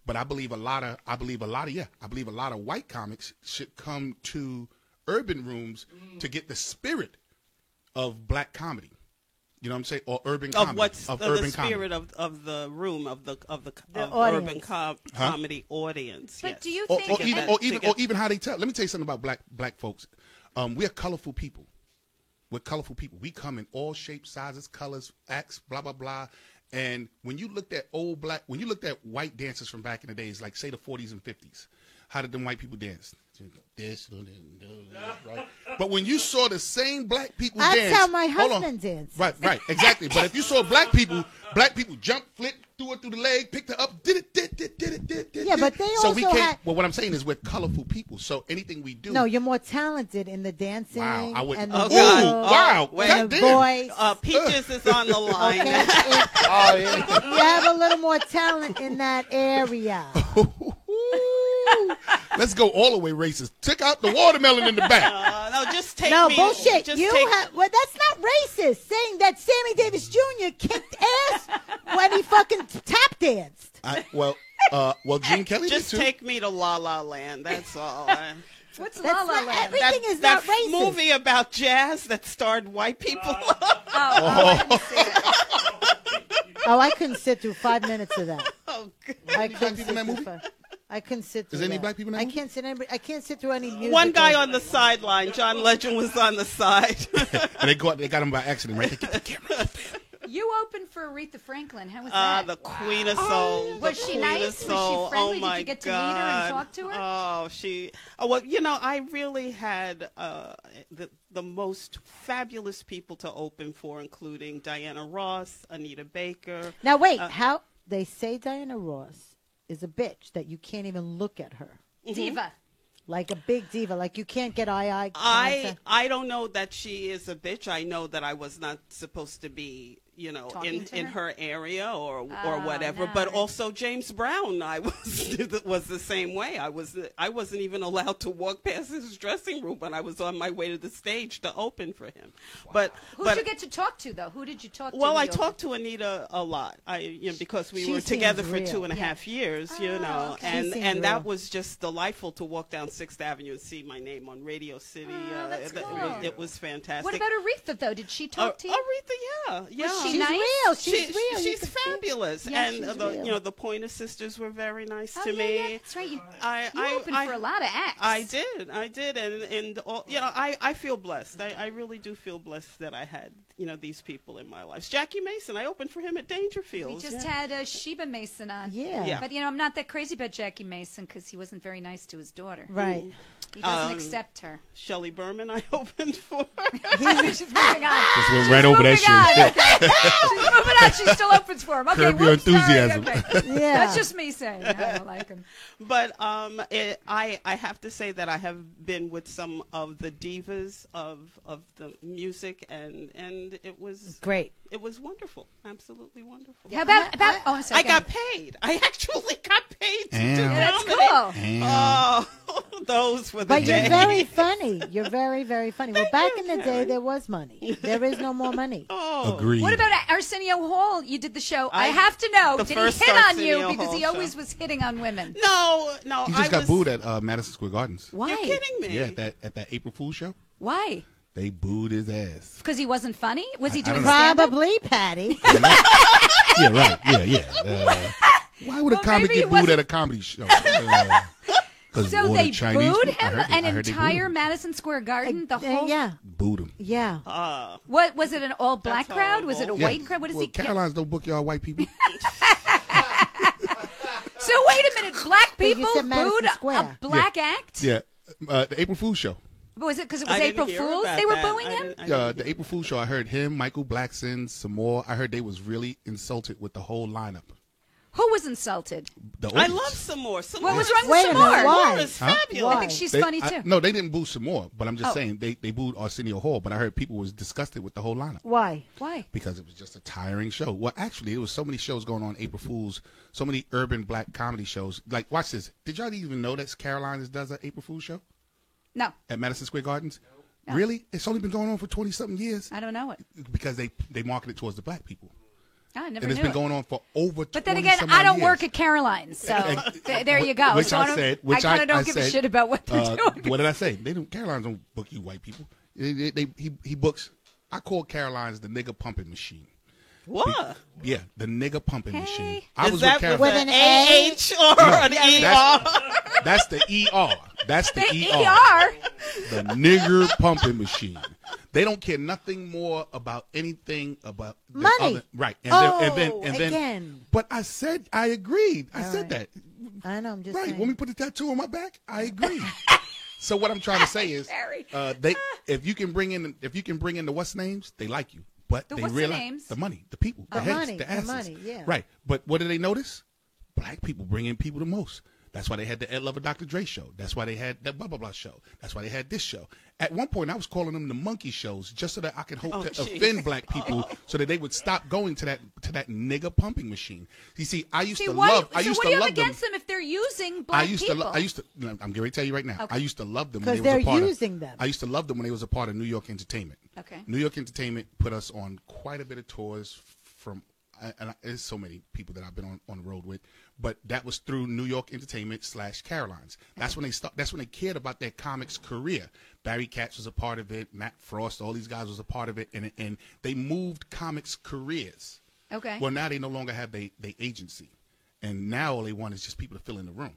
But I believe a lot of white comics should come to urban rooms to get the spirit of black comedy. You know what I'm saying? Or urban comedy. Of what's of the urban spirit comedy. of the room of the audience. urban comedy audience. But yes. do you Or, think even how they tell. Let me tell you something about black folks. We're colorful people. We're colorful people. We come in all shapes, sizes, colors, acts, blah blah blah. And when you looked at white dancers from back in the days, like say the 40s and 50s, how did them white people dance? This, right? But when you saw the same black people That's dance, how my hold on. husband dances. Right, exactly. But if you saw black people jump, flip, threw it through the leg, picked it up, did it. Yeah, but they so we also can't. had- Well, what I'm saying is we're colorful people. So anything we do. No, you're more talented in the dancing Wow, I wouldn't- and the Oh, God. vocal Wow, wait. and the goddamn. voice. Peaches is on the line. Okay? Oh, yeah. You have a little more talent in that area. Let's go all the way racist. Take out the watermelon in the back. No, just take No, me. bullshit. Just You take, have, well, that's not racist. Saying that Sammy Davis Jr. kicked ass when he fucking tap danced. Well, Gene Kelly just did too. take me to La La Land. That's all. What's La That's La not, Land? everything is that not racist. movie about jazz that starred white people. I didn't see it. Oh, I couldn't sit through 5 minutes of that. Oh, God. I black couldn't people in that sit through movie? I couldn't sit through Is there any that. black people in that I movie? can't sit through any music. One guy on the sideline. John Legend was on the side. And they got him by accident, right? They get the camera. You opened for Aretha Franklin. How was Ah, that? the Queen of Soul. Was the she Queen nice? Of Was she Soul. friendly? Oh Did my you get to meet her and God. talk to her? Oh, she. Oh, well, you know, I really had the most fabulous people to open for, including Diana Ross, Anita Baker. Now wait, how they say Diana Ross is a bitch that you can't even look at her Diva. like a big diva, like you can't get eye contact. I don't know that she is a bitch. I know that I was not supposed to be, you know, Talking to in her? her area or Oh, whatever. no. But also James Brown, I was the same way. I wasn't even allowed to walk past his dressing room when I was on my way to the stage to open for him. But Who but did you get to talk to, though? Who did you talk to? well, when I you talked to Anita a lot. Because we She were together seems for real. 2.5 years, Oh, you know, okay. She and seems and that real. was just delightful to walk down 6th Avenue and see my name on Radio City. Oh, that's It- cool. it was fantastic. What about Aretha, though? Did she talk to you? Aretha, yeah. she She's nice? real. She's real. You She's can see. fabulous, Yeah, and she's the real. the Pointer Sisters were very nice Oh, to yeah, me. yeah, that's right. You I opened for a lot of acts. I did, and all, you know, I feel blessed. I really do feel blessed that I had, you know, these people in my life. Jackie Mason, I opened for him at Dangerfield. We just had Sheba Mason on. Yeah. Yeah. But, you know, I'm not that crazy about Jackie Mason because he wasn't very nice to his daughter. Right. He doesn't accept her. Shelley Berman, I opened for. She's moving on. Just went right over that shit. She's moving on. She still opens for him. Okay, Curb Your whoops, sorry, Enthusiasm. okay. Yeah. That's just me saying I don't like him. But I have to say that I have been with some of the divas of the music, and it was Great. It was wonderful, absolutely wonderful. How about oh, I'm sorry, I go got ahead. paid. I actually got paid to do Damn. Yeah, that's comedy. cool. Oh, those were the But days. you're very funny. You're very, very funny. Well, back in the day, there was money. There is no more money. Oh. Agreed. What about Arsenio Hall? You did the show. I I- have to know, the did he first hit on you? Arsenio Because he Hall always show. was hitting on women. No, He I just got was, booed at Madison Square Gardens. Why? You're kidding me. Yeah, at that April Fool's show, Why? they booed his ass. Because he wasn't funny? Was he I doing don't know. stand-up? Probably, Patty. Yeah, right. Yeah. Why would a Well, comic maybe he get booed wasn't- at a comedy show? 'Cause So all they the Chinese booed people- I him heard an they booed entire him. Madison Square Garden? The whole Yeah. Booed him. Yeah. What was it? An all black That's crowd? Was it a horrible. white crowd? What is well, he? Carolines don't book y'all white people. So wait a minute, black But you people said Madison booed a Square. black act? Yeah, the April Fool's show. Was it because it was I didn't April hear Fools? about They were that. booing I him. didn't- I didn't The April Fool's show. I heard him, Michael Blackson, some more. I heard they was really insulted with the whole lineup. Who was insulted? The I audience. love some more. Some What more. was wrong with Wait a minute, Samore? why? Is Huh? fabulous. I think she's They- funny too. No, they didn't boo some more, but I'm just Oh. saying they booed Arsenio Hall. But I heard people was disgusted with the whole lineup Why? Why? because it was just a tiring show. Well, actually, there was so many shows going on April Fools, so many urban black comedy shows. Like, watch this. Did y'all even know that Carolinas does an April Fool's show No, at Madison Square Gardens? No. Really? It's only been going on for 20-something years I don't know it. because they market it towards the black people. I never And it's knew been it. going on for over 20 But then again, some I don't years. work at Caroline's, so there you go. Which so I don't- said. I Which kind of don't I give a said, shit about what they're doing. What did I say? Carolines don't book you white people. He books. I call Carolines the nigger pumping machine. What? Yeah, the nigger pumping Hey. machine. I Is was that with with Carolines. With an an AH or an ER? That's the ER. That's the The ER. ER. The nigger pumping machine. They don't care nothing more about anything about the Money. other- right? And Oh, then again. But I said I agreed. I All said right. that. I know. I'm just Right. saying. When we put the tattoo on my back, I agree. So what I'm trying to say is, Very. if you can bring in the what's names, they like you, but The they what's the realize names? the money, the people, the heads, money, the the asses, money, yeah. right. But what do they notice? Black people bring in people the most. That's why they had the Ed Lover Dr. Dre show. That's why they had that blah blah blah show. That's why they had this show. At one point, I was calling them the monkey shows just so that I could hope to geez. offend black people so that they would stop going to that nigga pumping machine. You see, I used to why, love. I so used what to do you have love them. against them if they're using black people? I used to. I'm getting ready to tell you right now. Okay. I used to love them when Because they was a they're part using of, them. I used to love them when they was a part of New York Entertainment. Okay. New York Entertainment put us on quite a bit of tours from, and there's so many people that I've been on the road with, but that was through New York Entertainment / Carolines. That's when they That's when they cared about their comics career. Barry Katz was a part of it. Matt Frost, all these guys was a part of it, and they moved comics careers. Okay. Well, now they no longer have they agency, and now all they want is just people to fill in the room.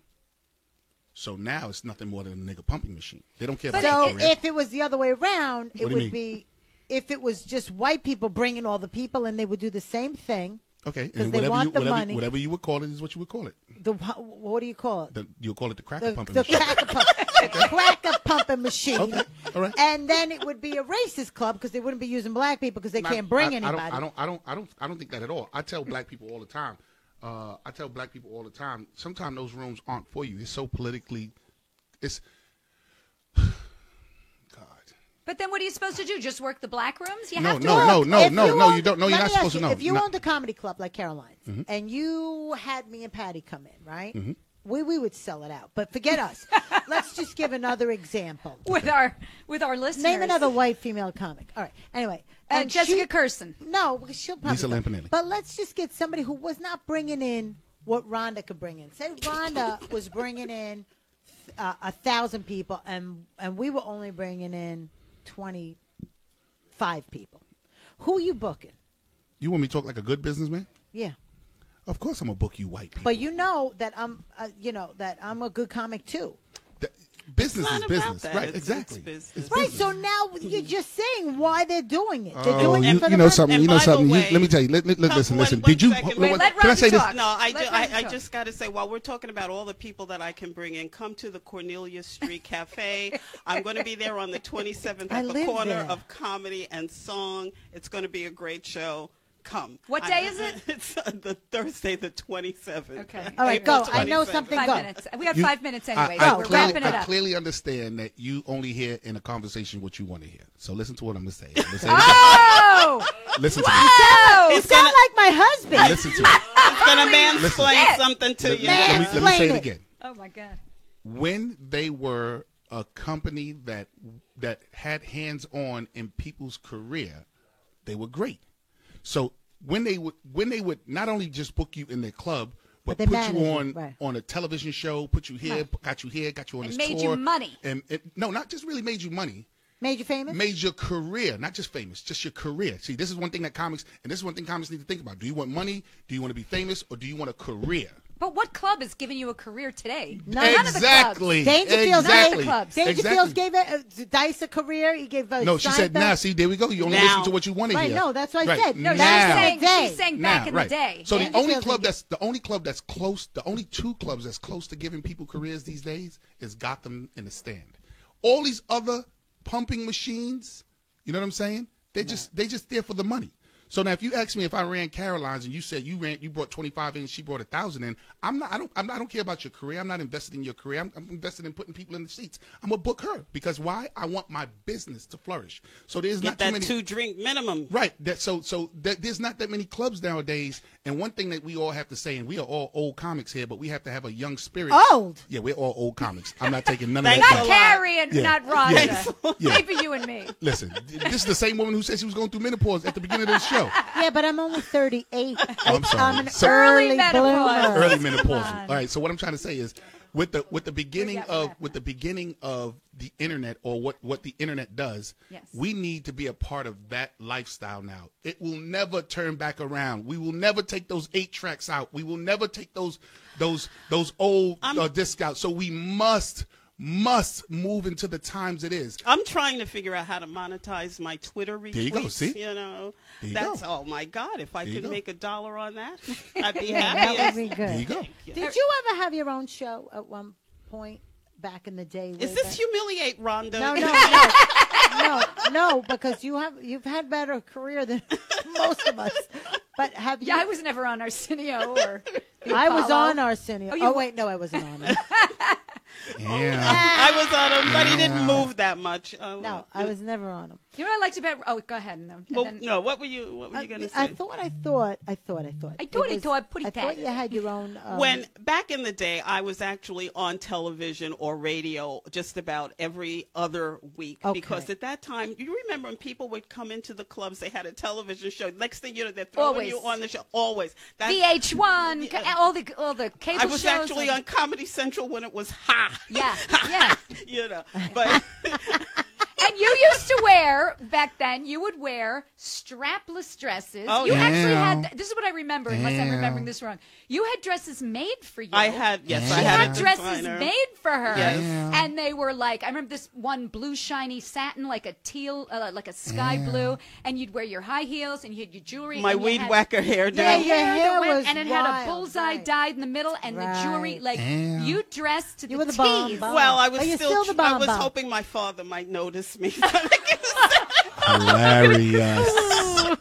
So now it's nothing more than a nigga pumping machine. They don't care about So their career. if it was the other way around, it What do you would mean? be if it was just white people bringing all the people and they would do the same thing. Okay, 'Cause and they want the money. whatever you would call it is what you would call it. What do you call it? You'll call it the cracker The pumping cracker machine. pump, the cracker pumping machine. Okay, all right. And then it would be a racist club because they wouldn't be using black people because they can't bring anybody. I don't think that at all. I tell black people all the time. Sometimes those rooms aren't for you. It's so politically. It's. God. But then what are you supposed to do? Just work the black rooms? You No, have to no, work. no, no, If no, you no. owned- You don't. No, you're let not me supposed ask to know. If you No. owned a comedy club like Caroline's and you had me and Patty come in, right? Mm-hmm. We would sell it out. But forget us. Let's just give another example. with our listeners. Name another white female comic. All right. Anyway. and Jessica she- Curson. No, because she'll probably. Lisa Lampanelli. But let's just get somebody who was not bringing in what Rhonda could bring in. Say Rhonda was bringing in 1,000 people, and we were only bringing in 25 people. Who you booking? You want me to talk like a good businessman? Yeah. Of course, I'm gonna book you, white people. But you know that I'm a good comic too. Business It's is not business, about that. right? It's Exactly. business. It's Right. business. So now you're just saying why they're doing it. They're Oh, doing it for the you know money. something. And You know by the something. way- Let me tell you. Listen. One Did you? second. Wait, let can I say Robbie this? talk. No, Let Robbie I talk. just got to say, while we're talking about all the people that I can bring in, come to the Cornelia Street Cafe. I'm going to be there on the 27th I at the live corner there. of comedy and song. It's going to be a great show. Come. What day is it? It's the Thursday, the 27th. Okay. All right, April go. I know 27th. something. 5 Go. minutes. We have You- 5 minutes anyway. I so we're clearly, wrapping it up. clearly understand that you only hear in a conversation what you want to hear. So listen to what I'm going to say. Oh! Listen to me. Whoa! You It's sound gonna- like my husband. Listen to me. It's going to mansplain Listen. something to you. Let me say Explain it it. again. Oh my God. When they were a company that had hands on in people's career, they were great. So when they would not only just book you in their club, but they put manage you it, on right. on a television show, put you here, got you on It this made tour, you money. and no, not just really made you money. Made you famous? Made your career, not just famous, just your career. See, this is one thing that comics need to think about. Do you want money? Do you want to be famous? Or do you want a career? But what club is giving you a career today? None of the clubs. Exactly. Dangerfield's Exactly. clubs. Dangerfield's Exactly. gave Dice a career. He gave No, she said, Seinfeld. nah, see, there we go. You only Now. listen to what you want to Right, hear. no, that's what I Right. said. No, Now. she's saying back Now, in right. the day. So the Dangerfield only club that's close, the only two clubs that's close to giving people careers these days is Gotham and the Stand. All these other pumping machines, you know what I'm saying? They just there for the money. So now, if you ask me if I ran Caroline's and you said you brought 25 in, she brought 1,000 in, I don't care about your career. I'm not invested in your career. I'm invested in putting people in the seats. I'm gonna book her because why? I want my business to flourish. So there's Get not too that many. 2-drink minimum. Right. There's not that many clubs nowadays. And one thing that we all have to say, and we are all old comics here, but we have to have a young spirit. Old? Yeah, we're all old comics. I'm not taking none of Thanks that. Not a back. lot. Carrie and Yeah. not Rhonda. Yeah. Maybe you and me. Listen, this is the same woman who said she was going through menopause at the beginning of the show. Yeah, but I'm only 38. I'm sorry. I'm an So- early Early menopause. bloomer. Early Come menopausal. on. All right. So what I'm trying to say is, with the beginning got of left? with the beginning of the internet, or what the internet does, Yes. we need to be a part of that lifestyle now. It will never turn back around. We will never take those 8 tracks out. We will never take those old discs out. So we must move into the times it is. I'm trying to figure out how to monetize my Twitter retweets. There you go, see? You know, There you that's go. oh my God! If I There you could go. make $1 on that, I'd be Yeah, happy. that would be good. There you go. Did you ever have your own show at one point? back in the day. Is way this back. humiliate Rhonda? No, because you've had better career than most of us. But have you? Yeah, I was never on Arsenio or. the I was Apollo. on Arsenio. Oh, you Oh were- wait, no, I wasn't on it. Yeah. I was on him, but he didn't move that much. No, I was never on them. You know what I liked about? Oh, go ahead. No, Well, then- no, what were you going to say? I thought. I thought you had your own. When back in the day, I was actually on television or radio just about every other week because at that time, you remember when people would come into the clubs, they had a television show. Next thing you know, they're throwing Always. you on the show. Always. VH1, Yeah. all the cable I was shows. actually on Comedy Central when it was ha. Yeah, yeah. You know, but And you used to wear, back then, you would wear strapless dresses. Oh, you yeah. actually had, this is what I remember, unless I'm Yeah. remembering this wrong. You had dresses made for you. I had, yes, She I had had a dresses designer. made for her. Yes. Yeah. And they were like, I remember this one blue shiny satin, like a teal, like a sky blue, and you'd wear your high heels and you had your jewelry. My and you weed had- whacker hairdo. Yeah, your that hair went- was and it had a wild, bullseye right. dyed in the middle, and the jewelry, Right. like Yeah. you dressed to You the were the bomb, tees. bomb. Well, I was Are you still, still the I bomb was bomb? hoping my father might notice me. Hilarious.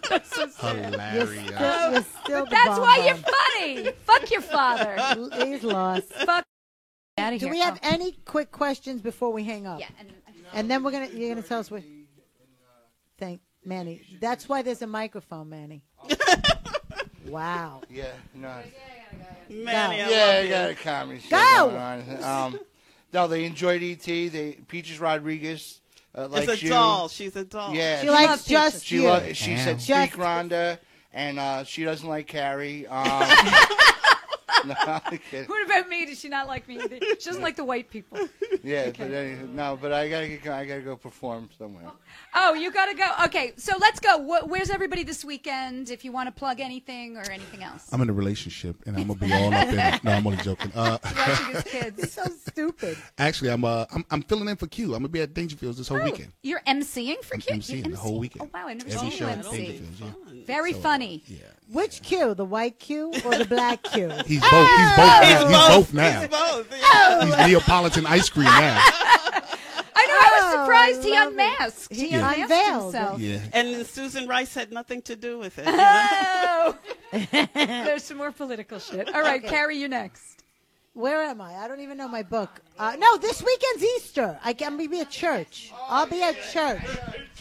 You're Hilarious. still the That's bomb why bomb. you're funny. Fuck your father. He's lost. Fuck out of Do here. we have any quick questions before we hang up? Yeah. And then you're gonna tell us what. Thank Manny. That's why there's a microphone, Manny. Wow. Yeah, no. Manny, I Yeah, love I you. got a comedy show Go! going on. No, they enjoyed E.T. Peaches Rodriguez likes It's a you. doll. She's a doll. Yeah, She likes loves just she you. she Yeah. said Just- speak Rhonda, and she doesn't like Carrie. No, I'm kidding. What about me? Does she not like me either? She doesn't like the white people. Yeah, but I gotta go perform somewhere. Oh, you gotta go. Okay, so let's go. Where's everybody this weekend? If you want to plug anything or anything else, I'm in a relationship, and I'm gonna be all up in it. No, I'm only joking. watching his kids. So stupid. Actually, I'm filling in for Q. I'm gonna be at Dangerfields this whole weekend. You're emceeing for I'm kids. emceeing the whole weekend. Oh wow, I never Every seen show you at MC. Dangerfields. Yeah. Very funny. Yeah. Which Q? The white Q or the black Q? He's both. He's both. He's He's both. both now. He's both. Yeah. He's Neapolitan ice cream now. I know. I was surprised he I love it. unmasked. He He unmasked unveiled. himself. Yeah. And Susan Rice had nothing to do with it. You know? Oh, there's some more political shit. All right, Carrie, you next. Where am I? I don't even know my book. No, this weekend's Easter. I'm going to be at church. I'll be at church.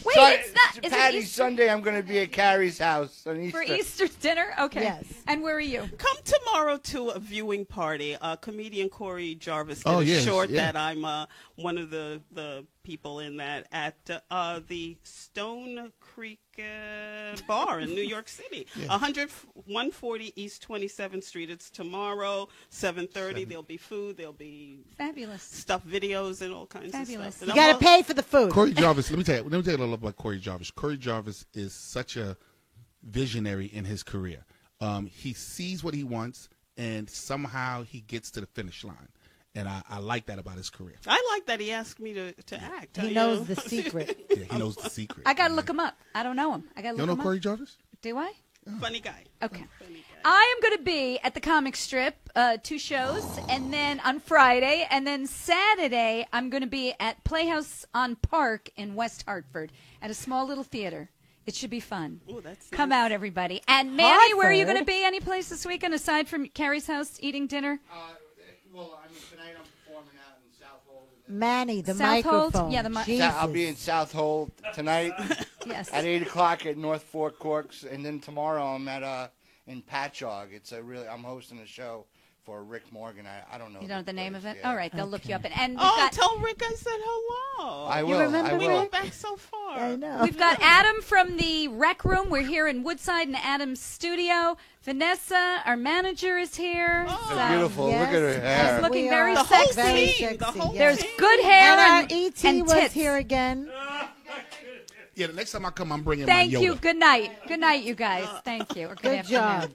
Wait, So- it's not. Is it Patty Easter Sunday. I'm going to be at Carrie's house on Easter. for Easter dinner? Okay. Yes. And where are you? Come tomorrow to a viewing party. Comedian Corey Jarvis did Oh, a yes, short yeah. that I'm one of the people in that at the Stone Creek Bar in New York City. 140 East 27th Street. It's tomorrow, 7:30. There'll be food. There'll be Fabulous. stuff, videos, and all kinds Fabulous. of stuff. You got to pay for the food. Corey Jarvis. Let me tell you a little about Corey Jarvis. Corey Jarvis is such a visionary in his career. He sees what he wants, and somehow he gets to the finish line. And I like that about his career. I like that he asked me to act. He you knows know? the secret. Yeah, he knows the secret. I got to look him up. I don't know him. I got to You look don't him know Corey up. Jarvis? Do I? Funny guy. Okay. Funny guy. I am going to be at the comic strip, 2 shows, and then on Friday, and then Saturday, I'm going to be at Playhouse on Park in West Hartford at a small little theater. It should be fun. Ooh, that's Come nice. out, everybody. And Manny, where are you Hartford? going to be? Any place this weekend aside from Carrie's house eating dinner? Well, I mean, tonight I'm performing out in South Hold. Manny, the Southold? microphone. Yeah, the mi- Jesus. I'll be in South Hold tonight Yes. at 8:00 at North Fork Corks, and then tomorrow I'm at in Patchogue. I'm hosting a show for Rick Morgan. I don't know. You don't know the name of it? Yeah. All right, they'll look you up. And we've Oh, got tell Rick I said hello. I You will. remember I we will. went back so far. I know. We've got Adam from the Rec Room. We're here in Woodside in Adam's studio. Vanessa, our manager, is here. Oh, So Beautiful. Yes, Look at her yes, hair. She's looking we very are. The whole sexy. Very team. The sexy, whole yes. There's team. good hair And our and, ET and was tits. here again. Yeah, the next time I come, I'm bringing Thank my Yoda. you. Good night. Good night, you guys. Thank you. Or Good afternoon. job.